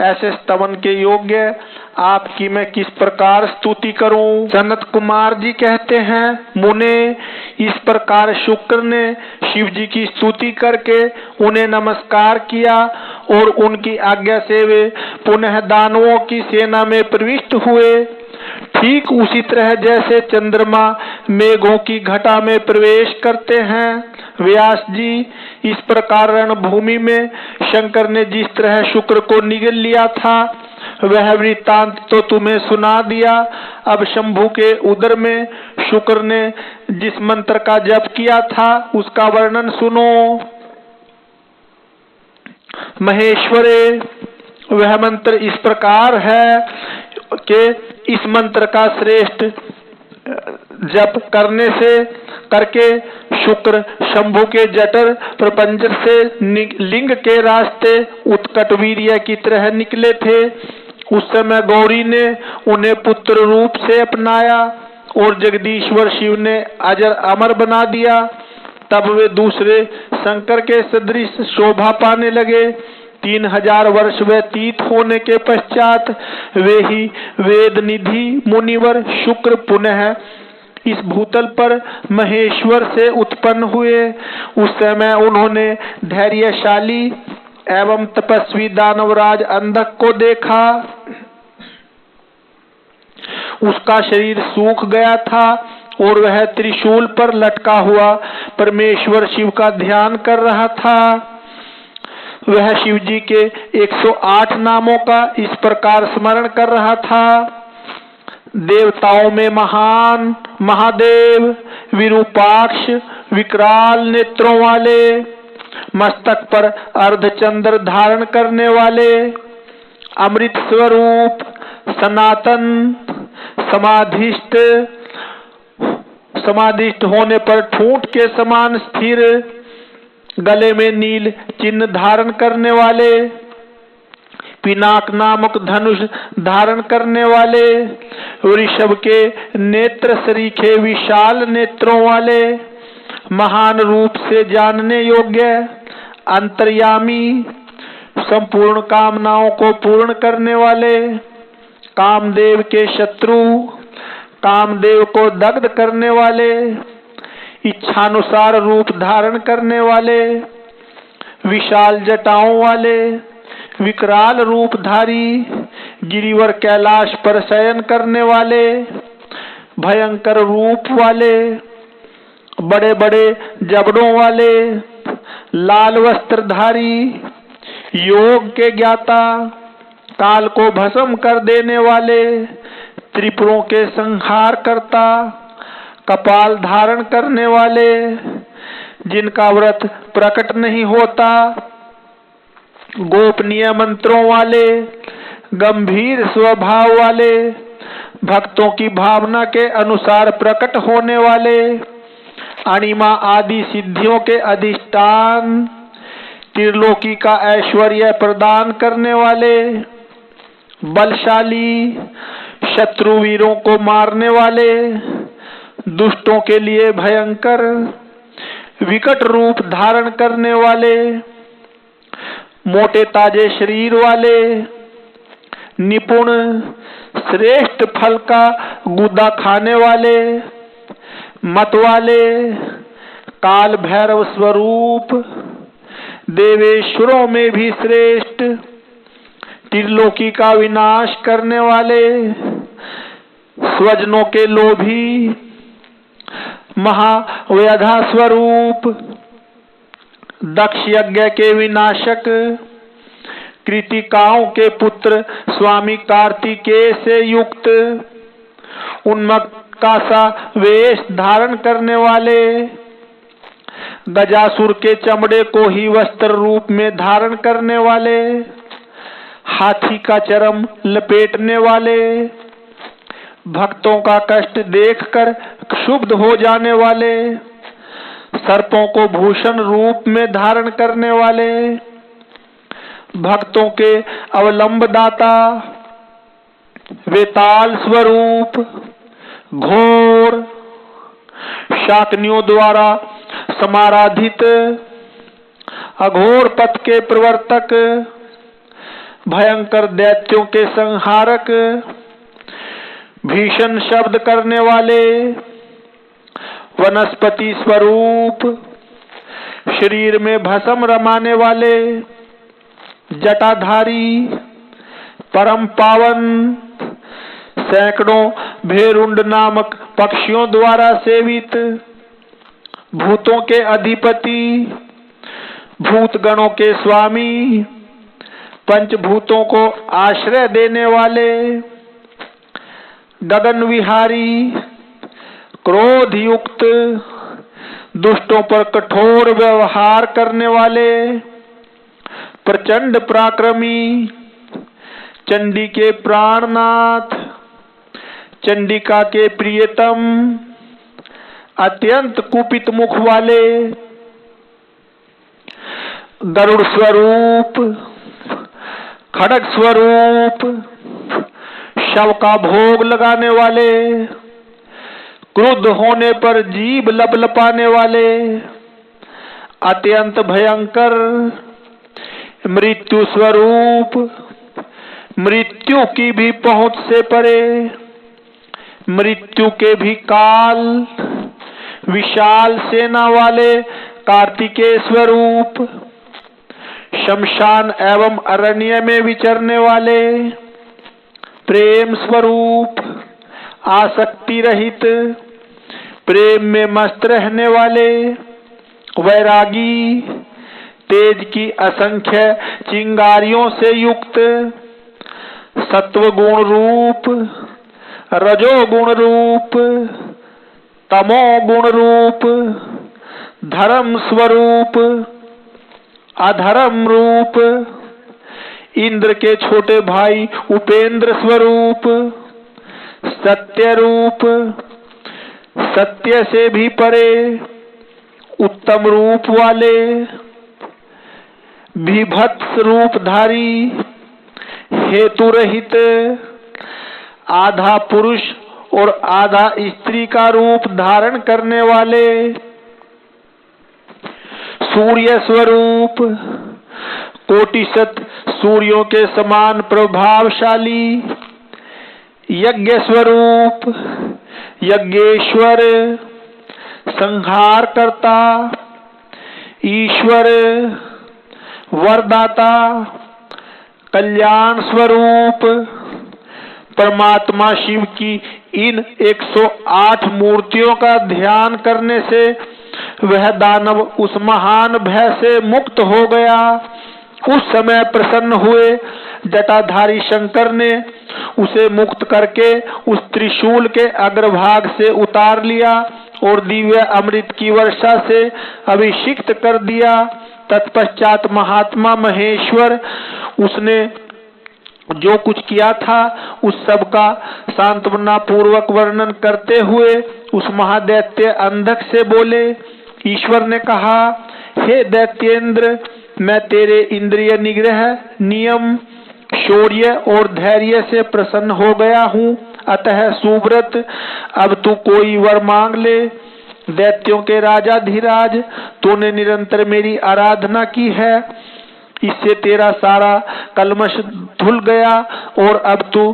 ऐसे स्तवन के योग्य आपकी मैं किस प्रकार स्तुति करूं? सनत कुमार जी कहते हैं, मुने, इस प्रकार शुक्र ने शिव जी की स्तुति करके उन्हें नमस्कार किया और उनकी आज्ञा से वे पुनः दानवों की सेना में प्रविष्ट हुए। ठीक उसी तरह जैसे चंद्रमा मेघों की घटा में प्रवेश करते हैं। व्यास जी, इस प्रकार रणभूमि में शंकर ने जिस तरह शुक्र को निगल लिया था वह वृत्तांत तो तुम्हें सुना दिया। अब शंभु के उदर में शुक्र ने जिस मंत्र का जप किया था उसका वर्णन सुनो। महेश्वरे, वह मंत्र इस प्रकार है कि इस मंत्र का श्रेष्ठ जप करके शुक्र शंभु के जठर प्रपंच से लिंग के रास्ते उत्कट वीर्य की तरह निकले थे। उस समय गौरी ने उन्हें पुत्र रूप से अपनाया और जगदीश्वर शिव ने अजर अमर बना दिया। तब वे दूसरे शंकर के सदृश शोभा पाने लगे। 3000 वर्ष व्यतीत होने के पश्चात वे ही वेद निधि मुनिवर शुक्र पुनः इस भूतल पर महेश्वर से उत्पन्न हुए। उस समय उन्होंने धैर्यशाली एवं तपस्वी दानवराज अंधक को देखा। उसका शरीर सूख गया था और वह त्रिशूल पर लटका हुआ परमेश्वर शिव का ध्यान कर रहा था। वह शिव जी के 108 नामों का इस प्रकार स्मरण कर रहा था। देवताओं में महान महादेव, विरूपाक्ष, विकराल नेत्रों वाले, मस्तक पर अर्धचंद्र धारण करने वाले, अमृत स्वरूप, सनातन, समाधिष्ठ होने पर ठूंठ के समान स्थिर, गले में नील चिन्ह धारण करने वाले, पिनाक नामक धनुष धारण करने वाले, वृषभ के नेत्र सरीखे विशाल नेत्रों वाले, महान रूप से जानने योग्य, अंतर्यामी, संपूर्ण कामनाओं को पूर्ण करने वाले, कामदेव के शत्रु, कामदेव को दग्ध करने वाले, इच्छानुसार रूप धारण करने वाले, विशाल जटाओं वाले, विकराल रूपधारी, गिरिवर कैलाश पर शयन करने वाले, भयंकर रूप वाले, बड़े बड़े जबड़ों वाले, लाल वस्त्रधारी, योग के ज्ञाता, काल को भस्म कर देने वाले, त्रिपुरों के संहार करता, कपाल धारण करने वाले, जिनका व्रत प्रकट नहीं होता, गोपनीय मंत्रों वाले, गंभीर स्वभाव वाले, भक्तों की भावना के अनुसार प्रकट होने वाले, अणिमा आदि सिद्धियों के अधिष्ठान, त्रिलोकी का ऐश्वर्य प्रदान करने वाले, बलशाली, शत्रुवीरों को मारने वाले, दुष्टों के लिए भयंकर, विकट रूप धारण करने वाले, मोटे ताजे शरीर वाले, निपुण, श्रेष्ठ फल का गुदा खाने वाले, मत वाले, काल भैरव स्वरूप, देवेश्वरों में भी श्रेष्ठ, त्रिलोकी का विनाश करने वाले, स्वजनों के लोभी, महाव्यधा स्वरूप, दक्ष यज्ञ के विनाशक, कृतिकाओं के पुत्र स्वामी कार्तिकेय से युक्त, उन्मत्त का सा वेश धारण करने वाले, गजासुर के चमड़े को ही वस्त्र रूप में धारण करने वाले, हाथी का चर्म लपेटने वाले, भक्तों का कष्ट देखकर क्षुब्ध हो जाने वाले, सर्पों को भूषण रूप में धारण करने वाले, भक्तों के अवलंबदाता, वेताल स्वरूप, घोर, शाकनियों द्वारा समाराधित, अघोर पथ के प्रवर्तक, भयंकर दैत्यों के संहारक, भीषण शब्द करने वाले, वनस्पति स्वरूप, शरीर में भस्म रमाने वाले, जटाधारी, परम पावन, सैकड़ों भेरुंड नामक पक्षियों द्वारा सेवित, भूतों के अधिपति, भूतगणों के स्वामी, पंचभूतों को आश्रय देने वाले, गगन विहारी, क्रोध युक्त, दुष्टों पर कठोर व्यवहार करने वाले, प्रचंड पराक्रमी, चंडी के प्राणनाथ, चंडिका के प्रियतम, अत्यंत कुपित मुख वाले, गरुड़ स्वरूप, खड़ग स्वरूप, शव का भोग लगाने वाले, क्रुद्ध होने पर जीभ लपलपाने वाले, अत्यंत भयंकर, मृत्यु स्वरूप, मृत्यु की भी पहुंच से परे, मृत्यु के भी काल, विशाल सेना वाले, कार्तिकेय स्वरूप, शमशान एवं अरण्य में विचरने वाले, प्रेम स्वरूप, आसक्ति रहित, प्रेम में मस्त रहने वाले, वैरागी, तेज की असंख्य चिंगारियों से युक्त, सत्व गुण रूप, रजोगुण रूप, तमो गुण रूप, धर्म स्वरूप, अधर्म रूप, इंद्र के छोटे भाई उपेंद्र स्वरूप, सत्य रूप, सत्य से भी परे, उत्तम रूप वाले, विभत्स रूपधारी, हेतु रहित, आधा पुरुष और आधा स्त्री का रूप धारण करने वाले, सूर्य स्वरूप, कोटिशत सूर्यों के समान प्रभावशाली, यज्ञ स्वरूप, यज्ञेश्वर, संहार करता, ईश्वर, वरदाता, कल्याण स्वरूप, परमात्मा शिव की इन 108 मूर्तियों का ध्यान करने से वह दानव उस महान भय से मुक्त हो गया। उस समय प्रसन्न हुए जटाधारी शंकर ने उसे मुक्त करके उस त्रिशूल के अग्रभाग से उतार लिया और दिव्य अमृत की वर्षा से अभिषिक्त कर दिया। तत्पश्चात महात्मा महेश्वर उसने जो कुछ किया था उस सब का सांत्वना पूर्वक वर्णन करते हुए उस महादैत्य अंधक से बोले। ईश्वर ने कहा, हे दैत्येंद्र, मैं तेरे इंद्रिय निग्रह, नियम, शौर्य और धैर्य से प्रसन्न हो गया हूँ। अतः सुव्रत, अब तू कोई वर मांग ले। दैत्यों के राजा धीराज, तूने निरंतर मेरी आराधना की है, इससे तेरा सारा कलमश धुल गया और अब तू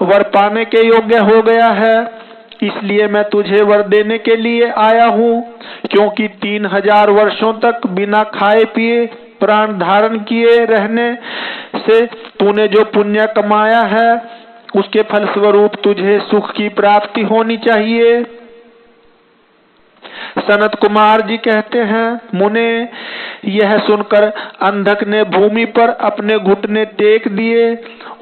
वर पाने के योग्य हो गया है। इसलिए मैं तुझे वर देने के लिए आया हूँ, क्योंकि 3000 वर्षों तक बिना खाए पिए प्राण धारण किए रहने से तूने जो पुण्य कमाया है उसके फल स्वरूप तुझे सुख की प्राप्ति होनी चाहिए। सनत कुमार जी कहते हैं, मुने, यह सुनकर अंधक ने भूमि पर अपने घुटने टेक दिए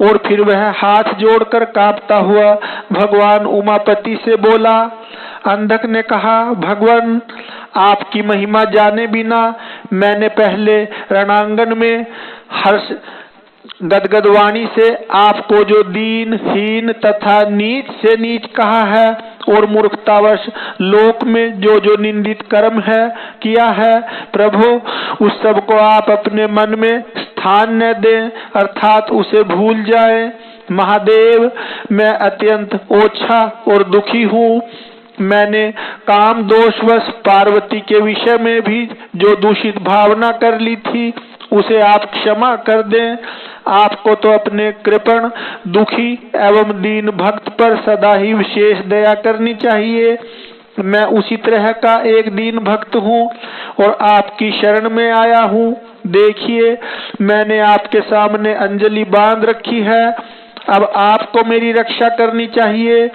और फिर वह हाथ जोड़कर कांपता हुआ भगवान उमापति से बोला। अंधक ने कहा, भगवान, आपकी महिमा जाने बिना मैंने पहले रणांगन में हर्ष गदगद वाणी से आपको जो दीन, हीन तथा नीच से नीच कहा है और मूर्खतावश लोक में जो जो निंदित कर्म है किया है, प्रभु उस सब को आप अपने मन में स्थान न दें, अर्थात उसे भूल जाए। महादेव, मैं अत्यंत ओछा और दुखी हूँ। मैंने काम दोषवश पार्वती के विषय में भी जो दूषित भावना कर ली थी उसे आप क्षमा कर दें। आपको तो अपने कृपण, दुखी एवं दीन भक्त पर सदा ही विशेष दया करनी चाहिए। मैं उसी तरह का एक दीन भक्त हूँ और आपकी शरण में आया हूँ। देखिए, मैंने आपके सामने अंजलि बांध रखी है। अब आपको मेरी रक्षा करनी चाहिए।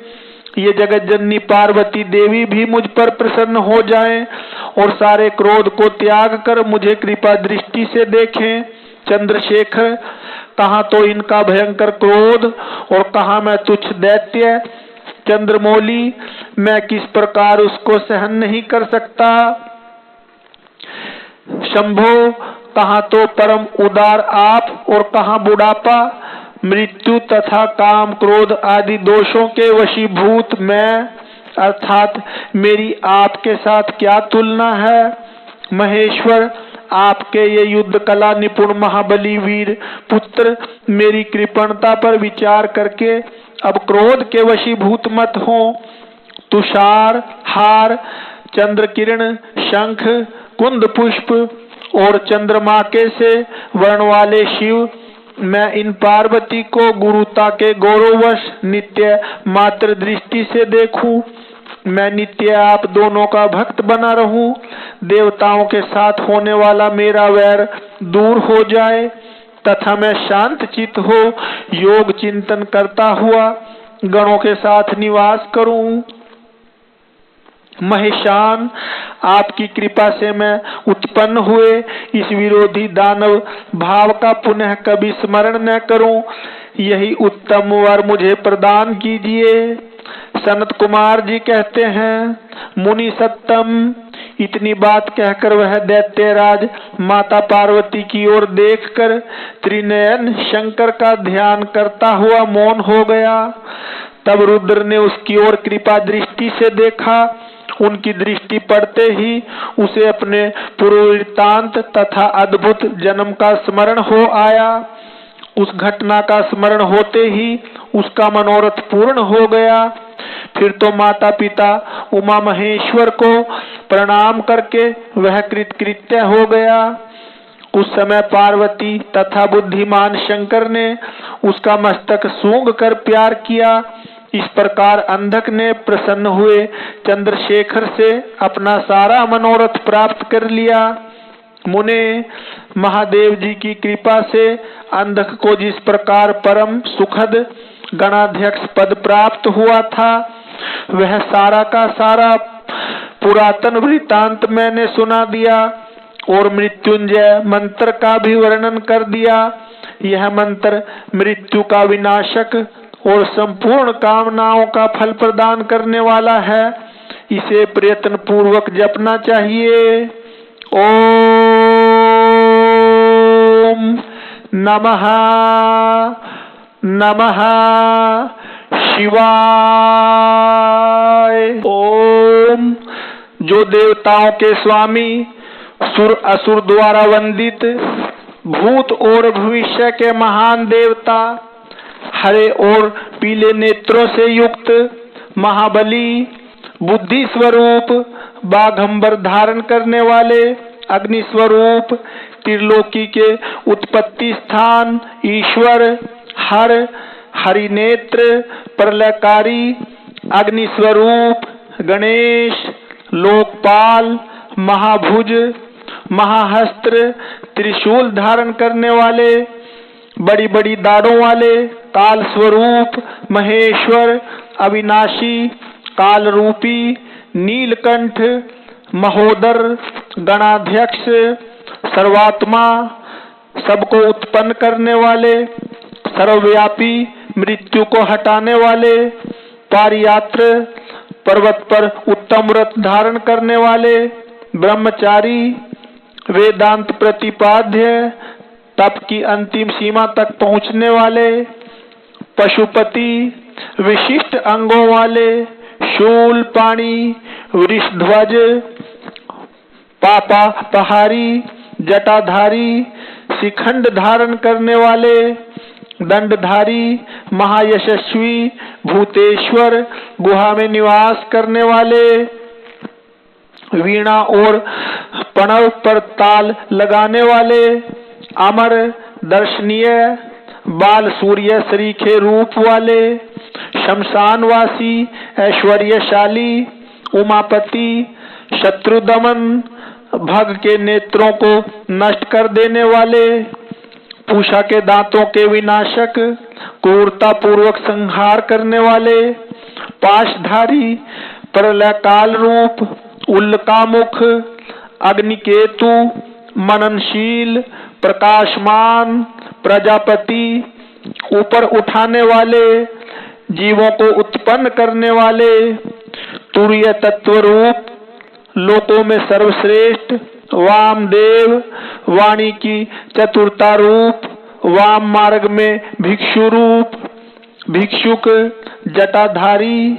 ये जगत जननी पार्वती देवी भी मुझ पर प्रसन्न हो जाएं और सारे क्रोध को त्याग कर मुझे कृपा दृष्टि से देखें। चंद्रशेखर, कहाँ तो इनका भयंकर क्रोध और कहाँ मैं तुच्छ दैत्य चंद्रमौली, मैं किस प्रकार उसको सहन नहीं कर सकता। शंभो, कहाँ तो परम उदार आप और कहाँ बुढ़ापा, मृत्यु तथा काम क्रोध आदि दोषों के वशीभूत मैं, अर्थात मेरी आपके साथ क्या तुलना है। महेश्वर, आपके ये युद्ध कला निपुण महाबली वीर पुत्र मेरी कृपणता पर विचार करके अब क्रोध के वशीभूत मत हो। तुषार हार, चंद्र किरण, शंख, कुंद पुष्प और चंद्रमा के से वर्ण वाले शिव, मैं इन पार्वती को गुरुता के गौरववश नित्य मात्र दृष्टि से देखूं। मैं नित्य आप दोनों का भक्त बना रहूं। देवताओं के साथ होने वाला मेरा वैर दूर हो जाए तथा मैं शांत चित्त हो योग चिंतन करता हुआ गणों के साथ निवास करूं। महेशान, आपकी कृपा से मैं उत्पन्न हुए इस विरोधी दानव भाव का पुनः कभी स्मरण न करूं, यही उत्तम वर मुझे प्रदान कीजिए। सनत कुमार जी कहते हैं, मुनि सत्तम। इतनी बात कहकर वह दैत्यराज माता पार्वती की ओर देखकर त्रिनयन शंकर का ध्यान करता हुआ मौन हो गया। तब रुद्र ने उसकी ओर कृपा दृष्टि से देखा। उनकी दृष्टि पड़ते ही उसे अपने पूर्व वृत्तांत तथा अद्भुत जन्म का स्मरण हो आया। उस घटना का स्मरण होते ही उसका मनोरथ पूर्ण हो गया। फिर तो माता पिता उमा महेश्वर को प्रणाम करके वह कृतकृत्य हो गया। उस समय पार्वती तथा बुद्धिमान शंकर ने उसका मस्तक सूंघ कर प्यार किया। इस प्रकार अंधक ने प्रसन्न हुए चंद्रशेखर से अपना सारा मनोरथ प्राप्त कर लिया। मुने, महादेव जी की कृपा से अंधक को जिस प्रकार परम सुखद गणाध्यक्ष पद प्राप्त हुआ था, वह सारा का सारा पुरातन वृत्तांत मैंने सुना दिया और मृत्युंजय मंत्र का भी वर्णन कर दिया। यह मंत्र मृत्यु का विनाशक और संपूर्ण कामनाओं का फल प्रदान करने वाला है। इसे प्रयत्न पूर्वक जपना चाहिए। ओम नमः नमः शिवाय। ओम। जो देवताओं के स्वामी, सुर असुर द्वारा वंदित, भूत और भविष्य के महान देवता, हरे और पीले नेत्रों से युक्त महाबली, बुद्धि स्वरूप, बाघंबर धारण करने वाले, अग्नि स्वरूप, त्रिलोकी के उत्पत्ति स्थान, ईश्वर, हर, हरि नेत्र, प्रलयकारी, अग्नि स्वरूप, गणेश, लोकपाल, महाभुज, महाहस्त्र, त्रिशूल धारण करने वाले, बड़ी बड़ी दाढ़ों वाले, काल स्वरूप, महेश्वर, अविनाशी, काल रूपी, नीलकंठ, महोदर, गणाध्यक्ष, सर्वात्मा, सबको उत्पन्न करने वाले, सर्वव्यापी, मृत्यु को हटाने वाले, पारियात्र, पर्वत पर उत्तम व्रत धारण करने वाले, ब्रह्मचारी, वेदांत प्रतिपाद्य, तप की अंतिम सीमा तक पहुंचने वाले, पशुपति, विशिष्ट अंगों वाले, शूल पाणी, वृषध्वज, पापा पहारी, जटाधारी, शिखंड धारण करने वाले, दंडधारी, महायशस्वी भूतेश्वर, गुहा में निवास करने वाले, वीणा और प्रणव पर ताल लगाने वाले, अमर दर्शनीय बाल सूर्य सरीखे रूप वाले, शमशानवासी ऐश्वर्यशाली उमापति, शत्रु दमन भग के नेत्रों को नष्ट कर देने वाले, पूषा के दांतों के विनाशक, क्रूरता पूर्वक संहार करने वाले, पाशधारी प्रलयकाल रूप, उल्कामुख, अग्निकेतु, मननशील, प्रकाशमान, प्रजापति, ऊपर उठाने वाले, जीवों को उत्पन्न करने वाले, तुरीय तत्व रूप, लोकों में सर्वश्रेष्ठ, वामदेव, वाणी की चतुरता रूप, वाम मार्ग में भिक्षु रूप, भिक्षुक, जटाधारी,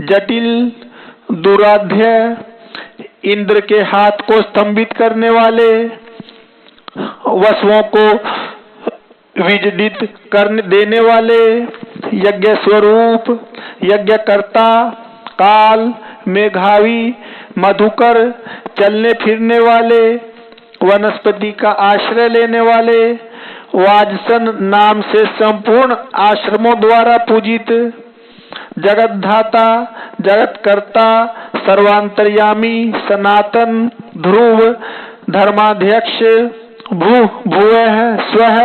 जटिल, दुराध्य, इंद्र के हाथ को स्तंभित करने वाले, वसुओं को विजडित करने देने वाले, यज्ञ स्वरूप, यज्ञकर्ता, काल, मेघावी, मधुकर, चलने फिरने वाले, वनस्पति का आश्रय लेने वाले, वाजसन नाम से संपूर्ण आश्रमों द्वारा पूजित, जगतधाता, जगतकर्ता, सर्वांतर्यामी, सनातन, ध्रुव, धर्माध्यक्ष, भुवः स्वः,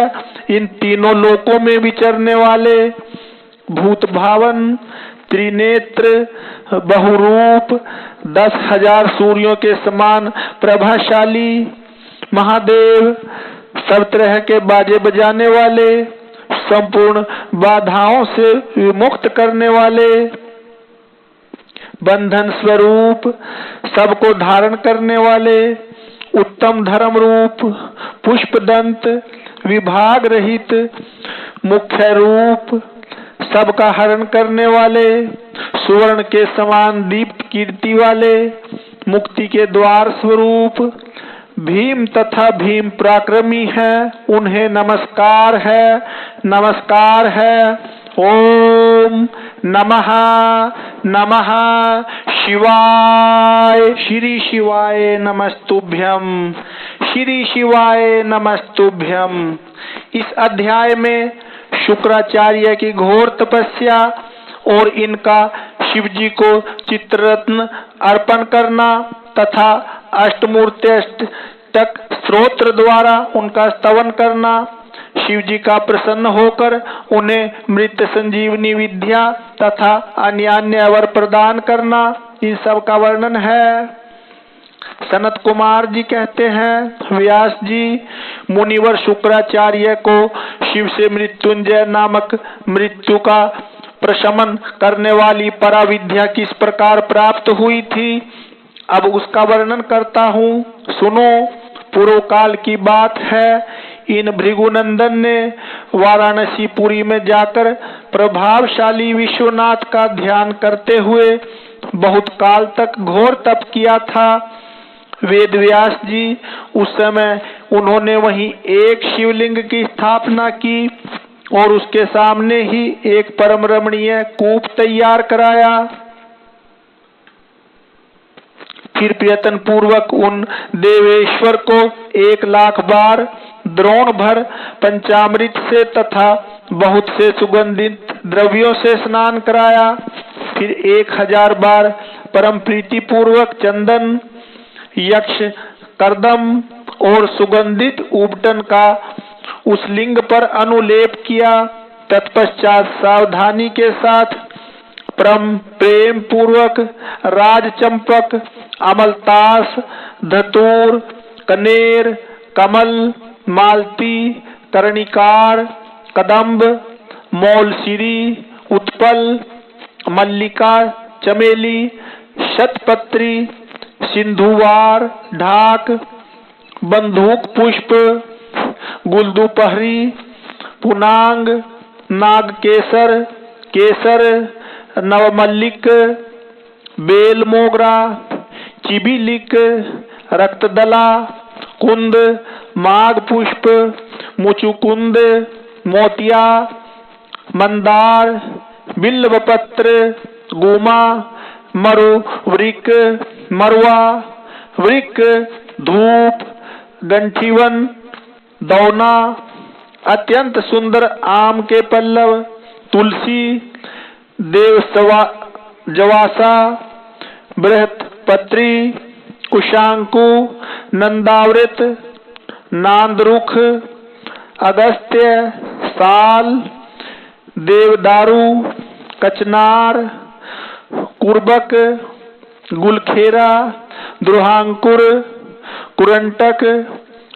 इन तीनों लोकों में विचरने वाले, भूत भावन, त्रिनेत्र, बहुरूप, 10,000 सूर्यों के समान प्रभाशाली, महादेव, सब तरह के बाजे बजाने वाले, संपूर्ण बाधाओं से विमुक्त करने वाले, बंधन स्वरूप, सबको धारण करने वाले, उत्तम धर्म रूप, पुष्पदंत, विभाग रहित, मुख्य रूप, सबका हरण करने वाले, सुवर्ण के समान दीप्त कीर्ति वाले, मुक्ति के द्वार स्वरूप, भीम तथा भीम पराक्रमी है, उन्हें नमस्कार है, नमस्कार है। ओम नमः नमः शिवाय, श्री शिवाय नमस्तुभ्यम, श्री शिवाय नमस्तुभ्यम। इस अध्याय में शुक्राचार्य की घोर तपस्या और इनका शिवजी को चित्ररत्न अर्पण करना तथा अष्टमूर्त्यष्टक स्तोत्र द्वारा उनका स्तवन करना, शिवजी का प्रसन्न होकर उन्हें मृत संजीवनी विद्या तथा अन्य वर प्रदान करना, इन सब का वर्णन है। सनत कुमार जी कहते हैं, व्यास जी, मुनिवर शुक्राचार्य को शिव से मृत्युंजय नामक मृत्यु का प्रशमन करने वाली पराविद्या किस प्रकार प्राप्त हुई थी, अब उसका वर्णन करता हूँ, सुनो। पूर्व काल की बात है, इन भृगुनंदन ने वाराणसी पुरी में जाकर प्रभावशाली विश्वनाथ का ध्यान करते हुए बहुत काल तक घोर तप किया था। वेद व्यास जी, उस समय उन्होंने वहीं एक शिवलिंग की स्थापना की और उसके सामने ही एक परम रमणीय कूप तैयार कराया। फिर प्रयत्न पूर्वक उन देवेश्वर को 1,00,000 बार द्रोण भर पंचामृत से तथा बहुत से सुगंधित द्रव्यों से स्नान कराया। फिर 1000 बार परम प्रीति पूर्वक चंदन, यक्ष, कर्दम और सुगंधित उपटन का उस लिंग पर अनुलेप किया। तत्पश्चात सावधानी के साथ प्रेम पूर्वक राजचंपक, अमलतास, धतूर, कनेर, कमल, मालती, कर्णिकार, कदम्ब, मौलसिरी, उत्पल, मल्लिका, चमेली, शतपत्री, सिंधुवार, ढाक, बंदूक पुष्प, गुलदुपहरी, पुनांग, नागकेसर, केसर, नवमल्लिक, बेल मोगरा, चिबिलिक, रक्तदला, कुंद, माघ पुष्प, मुचुकुंद, मोतिया, मंदार, बिल्वपत्र, गुमा, मरु वृक, मरवा वृक, धूप, गंठीवन, दौना, अत्यंत सुंदर आम के पल्लव, तुलसी, जवासा, बृहत्पत्री, कुशांकु, नंदावृत, नांदरुख, अगस्त्य, साल, देवदारू, कचनार, कुर्बक, गुलखेरा, द्रोहांकुर, कुरंटक,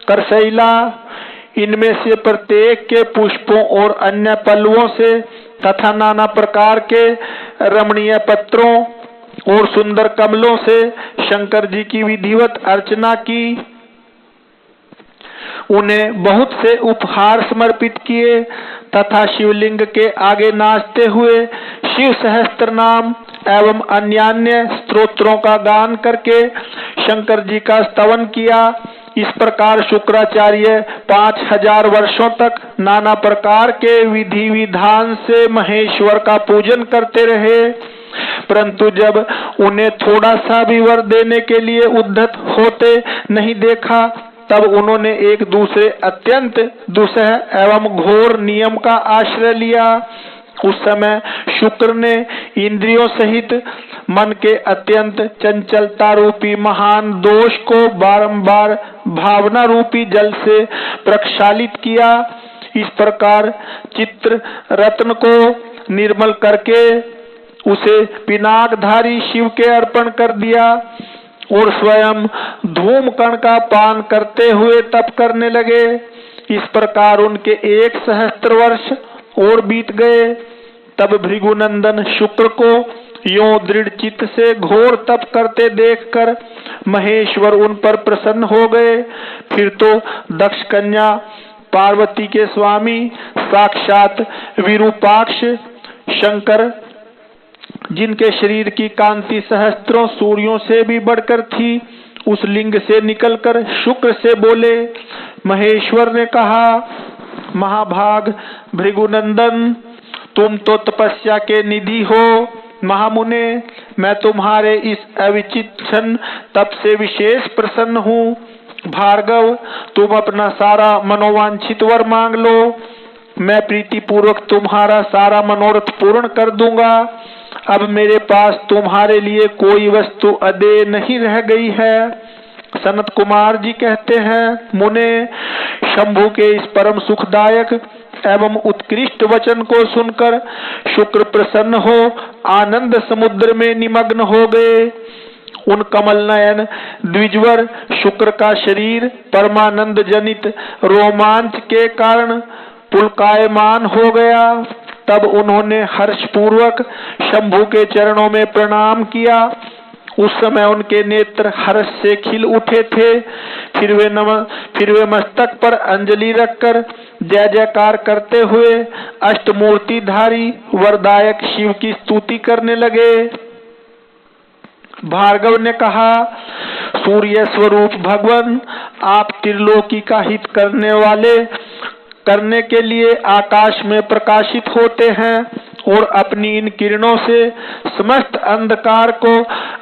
करसैला, इनमें से प्रत्येक के पुष्पों और अन्य पल्लवों से तथा नाना प्रकार के रमणीय पत्रों और सुंदर कमलों से शंकर जी की विधिवत अर्चना की। उन्हें बहुत से उपहार समर्पित किए तथा शिवलिंग के आगे नाचते हुए शिव सहस्त्र नाम एवं अन्यान्य स्तोत्रों का गान करके शंकर जी का स्तवन किया। इस प्रकार शुक्राचार्य 5000 वर्षों तक नाना प्रकार के विधि विधान से महेश्वर का पूजन करते रहे, परंतु जब उन्हें थोड़ा सा भी वर देने के लिए उद्यत होते नहीं देखा, तब उन्होंने एक दूसरे अत्यंत दुस्सह एवं घोर नियम का आश्रय लिया। उस समय शुक्र ने इंद्रियों सहित मन के अत्यंत चंचलता रूपी महान दोष को बारंबार भावना रूपी जल से प्रक्षालित किया। इस प्रकार चित्र रत्न को निर्मल करके उसे पिनाकधारी शिव के अर्पण कर दिया और स्वयं धूम कण का पान करते हुए तप करने लगे। इस प्रकार उनके 1 सहस्त्र वर्ष और बीत गए। तब भृगुनंदन शुक्र को यों दृढ़ चित्त से घोर तप करते देखकर महेश्वर उन पर प्रसन्न हो गए। फिर तो दक्ष कन्या पार्वती के स्वामी साक्षात विरूपाक्ष शंकर, जिनके शरीर की कांति सहस्त्रों सूर्यों से भी बढ़कर थी, उस लिंग से निकलकर शुक्र से बोले। महेश्वर ने कहा, महाभाग भृगुनंदन, तुम तो तपस्या के निधि हो। महामुने, मैं तुम्हारे इस अविचक्षण तप से विशेष प्रसन्न हूँ। भार्गव, तुम अपना सारा मनोवांछित वर मांग लो, मैं प्रीति पूर्वक तुम्हारा सारा मनोरथ पूर्ण कर दूंगा। अब मेरे पास तुम्हारे लिए कोई वस्तु अदेय नहीं रह गई है। सनत कुमार जी कहते हैं, मुने, शंभु के इस परम सुखदायक एवं उत्कृष्ट वचन को सुनकर शुक्र प्रसन्न हो आनंद समुद्र में निमग्न हो गए। उन कमल नयन द्विजवर शुक्र का शरीर परमानंद जनित रोमांच के कारण पुलकायमान हो गया। तब उन्होंने हर्षपूर्वक शंभु के चरणों में प्रणाम किया। उस समय उनके नेत्र हर्ष से खिल उठे थे। फिर वे मस्तक पर अंजलि रखकर जय जयकार करते हुए अष्टमूर्तिधारी वरदायक शिव की स्तुति करने लगे। भार्गव ने कहा, सूर्य स्वरूप भगवान, आप त्रिलोकी का हित करने के लिए आकाश में प्रकाशित होते हैं और अपनी इन किरणों से समस्त अंधकार को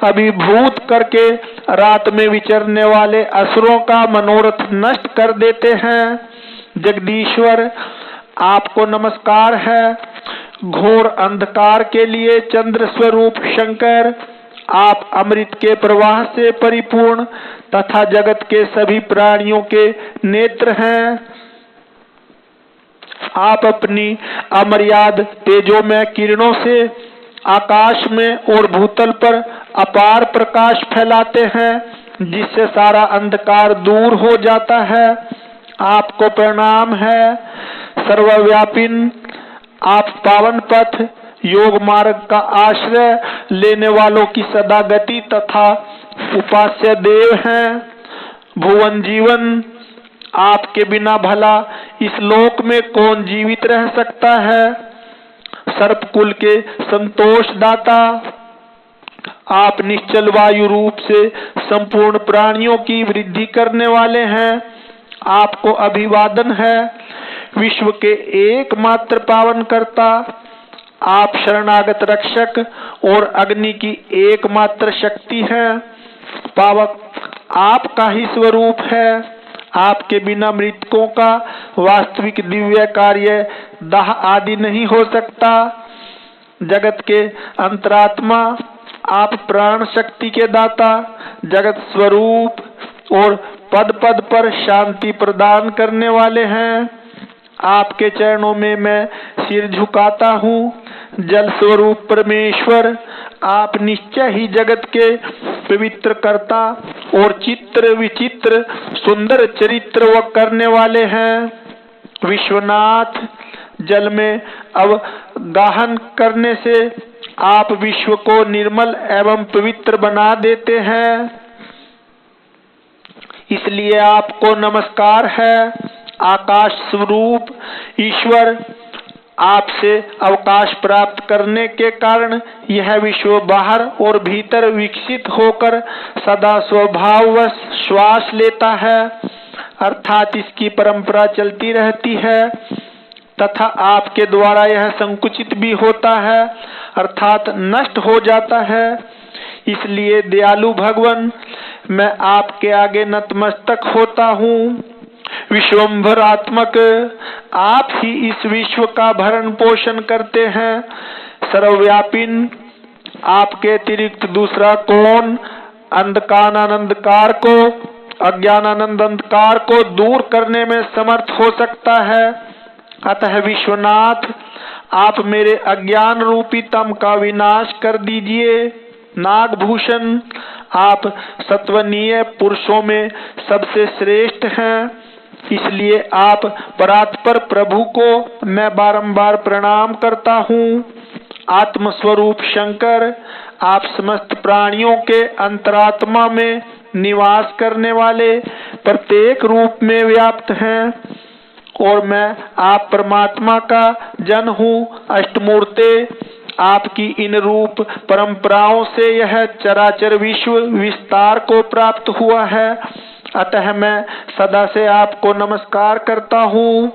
अभिभूत करके रात में विचरने वाले असुरों का मनोरथ नष्ट कर देते हैं। जगदीश्वर, आपको नमस्कार है। घोर अंधकार के लिए चंद्र स्वरूप शंकर, आप अमृत के प्रवाह से परिपूर्ण तथा जगत के सभी प्राणियों के नेत्र हैं। आप अपनी अमर्याद तेजोमय किरणों से आकाश में और भूतल पर अपार प्रकाश फैलाते हैं, जिससे सारा अंधकार दूर हो जाता है। आपको प्रणाम है। सर्वव्यापिन, आप पावन पथ योग मार्ग का आश्रय लेने वालों की सदा गति तथा उपास्य देव हैं। भुवन जीवन, आपके बिना भला इस लोक में कौन जीवित रह सकता है। सर्पकुल के संतोष दाता, आप निश्चल वायु रूप से संपूर्ण प्राणियों की वृद्धि करने वाले हैं। आपको अभिवादन है। विश्व के एकमात्र पावन कर्ता, आप शरणागत रक्षक और अग्नि की एकमात्र शक्ति है। पावक आपका ही स्वरूप है। आपके बिना मृतकों का वास्तविक दिव्य कार्य दाह आदि नहीं हो सकता। जगत के अंतरात्मा, आप प्राण शक्ति के दाता, जगत स्वरूप और पद पद पर शांति प्रदान करने वाले हैं। आपके चरणों में मैं सिर झुकाता हूँ। जल स्वरूप परमेश्वर, आप निश्चय ही जगत के पवित्र कर्ता और चित्र विचित्र सुंदर चरित्र व करने वाले हैं। विश्वनाथ, जल में अवगाहन करने से आप विश्व को निर्मल एवं पवित्र बना देते हैं, इसलिए आपको नमस्कार है। आकाश स्वरूप ईश्वर, आपसे अवकाश प्राप्त करने के कारण यह विश्व बाहर और भीतर विकसित होकर सदा स्वभाववश श्वास लेता है, अर्थात इसकी परंपरा चलती रहती है, तथा आपके द्वारा यह संकुचित भी होता है, अर्थात नष्ट हो जाता है। इसलिए दयालु भगवान, मैं आपके आगे नतमस्तक होता हूँ। विश्वम्भरात्मक, आप ही इस विश्व का भरण पोषण करते हैं। सर्वव्यापिन, आपके अतिरिक्त दूसरा कौन अंधकारानंदकार को, अज्ञानानंद अंधकार को दूर करने में समर्थ हो सकता है। अतः विश्वनाथ, आप मेरे अज्ञान रूपी तम का विनाश कर दीजिए। नागभूषण, आप सत्वनीय पुरुषों में सबसे श्रेष्ठ हैं, इसलिए आप परात्पर प्रभु को मैं बारंबार प्रणाम करता हूँ। आत्मस्वरूप शंकर, आप समस्त प्राणियों के अंतरात्मा में निवास करने वाले प्रत्येक रूप में व्याप्त हैं और मैं आप परमात्मा का जन हूँ। अष्टमूर्ते, आपकी इन रूप परंपराओं से यह चराचर विश्व विस्तार को प्राप्त हुआ है, अतः मैं सदा से आपको नमस्कार करता हूँ।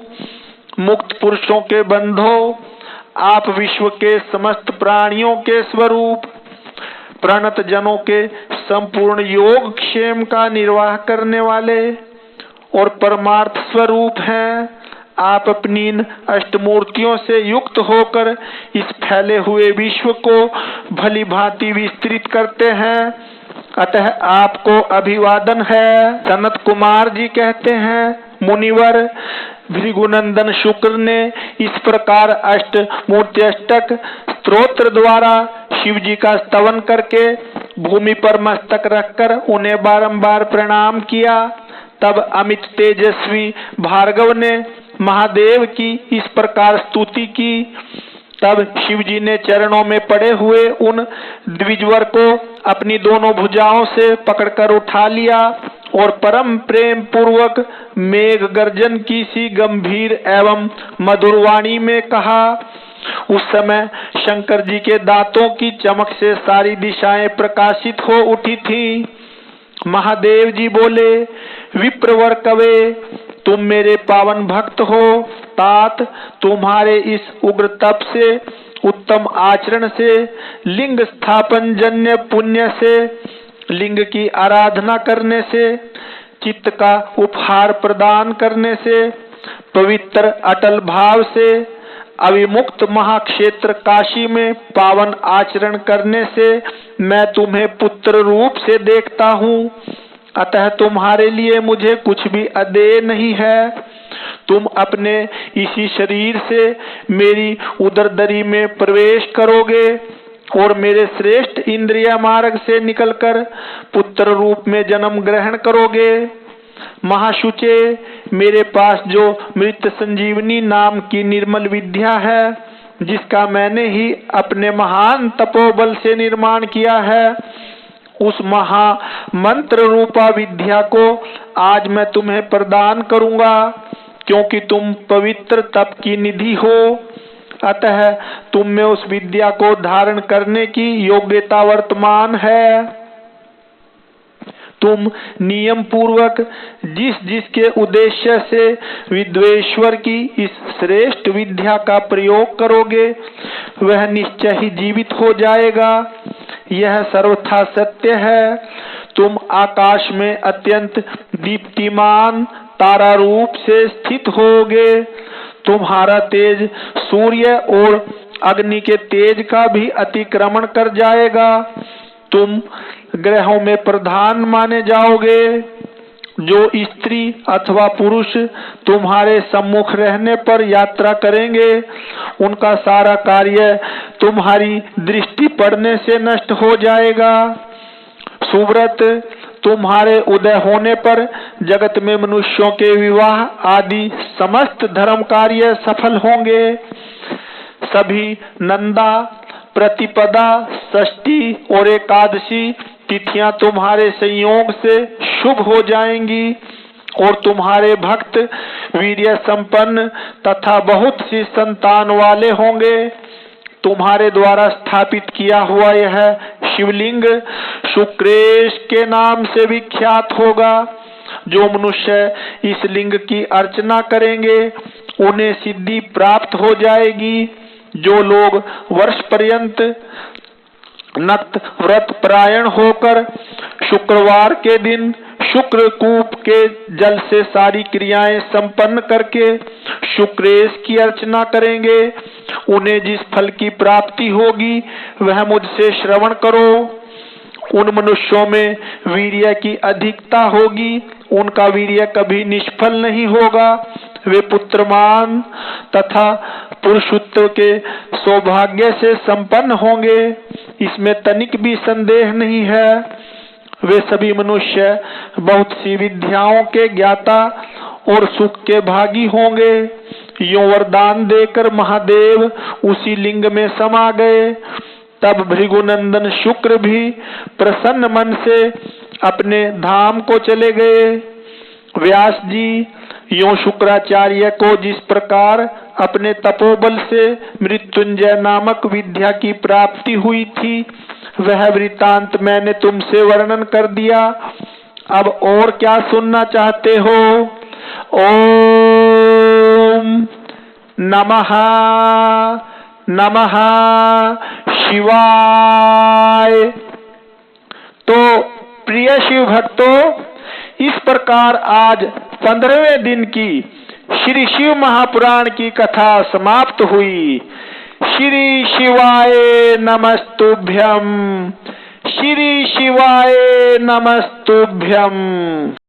मुक्त पुरुषों के बंधो, आप विश्व के समस्त प्राणियों के स्वरूप, प्रणत जनों के संपूर्ण योग क्षेम का निर्वाह करने वाले और परमार्थ स्वरूप हैं। आप अपनी इन अष्टमूर्तियों से युक्त होकर इस फैले हुए विश्व को भली भांति विस्तृत करते हैं, अतः आपको अभिवादन है। सनत कुमार जी कहते हैं, मुनिवर भृगुनंदन शुक्र ने इस प्रकार अष्टमूर्त्यष्टक स्तोत्र द्वारा शिव जी का स्तवन करके भूमि पर मस्तक रखकर उन्हें बारंबार प्रणाम किया। तब अमित तेजस्वी भार्गव ने महादेव की इस प्रकार स्तुति की। तब शिव जी ने चरणों में पड़े हुए उन द्विजवर को अपनी दोनों भुजाओं से पकड़कर उठा लिया और परम प्रेम पूर्वक मेघ गर्जन की सी गंभीर एवं मधुर वाणी में कहा। उस समय शंकर जी के दांतों की चमक से सारी दिशाएं प्रकाशित हो उठी थीं। महादेव जी बोले, विप्रवर कवे, तुम मेरे पावन भक्त हो। तात, तुम्हारे इस उग्र तप से, उत्तम आचरण से, लिंग स्थापन जन्य पुण्य से, लिंग की आराधना करने से, चित्त का उपहार प्रदान करने से, पवित्र अटल भाव से, अविमुक्त महाक्षेत्र काशी में पावन आचरण करने से मैं तुम्हें पुत्र रूप से देखता हूँ, अतः तुम्हारे लिए मुझे कुछ भी अदेय नहीं है। तुम अपने इसी शरीर से मेरी उदरदरी में प्रवेश करोगे और मेरे श्रेष्ठ इंद्रिय मार्ग से निकलकर पुत्र रूप में जन्म ग्रहण करोगे। महाशुचे, मेरे पास जो मृत संजीवनी नाम की निर्मल विद्या है, जिसका मैंने ही अपने महान तपोबल से निर्माण किया है, उस महा मंत्र रूपा विद्या को आज मैं तुम्हें प्रदान करूंगा, क्योंकि तुम पवित्र तप की निधि हो, अतः तुम में उस विद्या को धारण करने की योग्यता वर्तमान है। तुम नियम पूर्वक जिस जिसके उद्देश्य से विद्वेश्वर की इस श्रेष्ठ विद्या का प्रयोग करोगे वह निश्चय ही जीवित हो जाएगा। यह सर्वथा सत्य है। तुम आकाश में अत्यंत दीप्तिमान तारा रूप से स्थित होगे। तुम्हारा तेज सूर्य और अग्नि के तेज का भी अतिक्रमण कर जाएगा। तुम ग्रहों में प्रधान माने जाओगे। जो स्त्री अथवा पुरुष तुम्हारे सम्मुख रहने पर यात्रा करेंगे उनका सारा कार्य तुम्हारी दृष्टि पड़ने से नष्ट हो जाएगा। सुव्रत, तुम्हारे उदय होने पर जगत में मनुष्यों के विवाह आदि समस्त धर्म कार्य सफल होंगे। सभी नंदा, प्रतिपदा, षष्ठी और एकादशी तिथियां तुम्हारे संयोग से शुभ हो जाएंगी और तुम्हारे भक्त वीर्य संपन्न तथा बहुत सी संतान वाले होंगे। तुम्हारे द्वारा स्थापित किया हुआ यह शिवलिंग शुक्रेश के नाम से विख्यात होगा। जो मनुष्य इस लिंग की अर्चना करेंगे उन्हें सिद्धि प्राप्त हो जाएगी। जो लोग वर्ष पर्यंत नक्त व्रत परायण होकर शुक्रवार के दिन शुक्रकूप के जल से सारी क्रियाएं संपन्न करके शुक्रेश की अर्चना करेंगे उन्हें जिस फल की प्राप्ति होगी वह मुझसे श्रवण करो। उन मनुष्यों में वीर्य की अधिकता होगी, उनका वीर्य कभी निष्फल नहीं होगा। वे पुत्रमान तथा पुरुषत्व के सौभाग्य से संपन्न होंगे, इसमें तनिक भी संदेह नहीं है। वे सभी मनुष्य बहुत सी विद्याओं के ज्ञाता और सुख के भागी होंगे। यो वरदान देकर महादेव उसी लिंग में समा गए। तब भृगुनंदन शुक्र भी प्रसन्न मन से अपने धाम को चले गए। व्यास जी यो शुक्राचार्य को जिस प्रकार अपने तपोबल से मृत्युंजय नामक विद्या की प्राप्ति हुई थी वह वृतांत मैंने तुमसे वर्णन कर दिया। अब और क्या सुनना चाहते हो? ओम नमः नमः शिवाय। तो प्रिय शिव भक्तों, इस प्रकार आज 15वें दिन की श्री शिव महापुराण की कथा समाप्त हुई। श्री शिवाय नमस्तुभ्यं, श्री शिवाय नमस्तुभ्यं।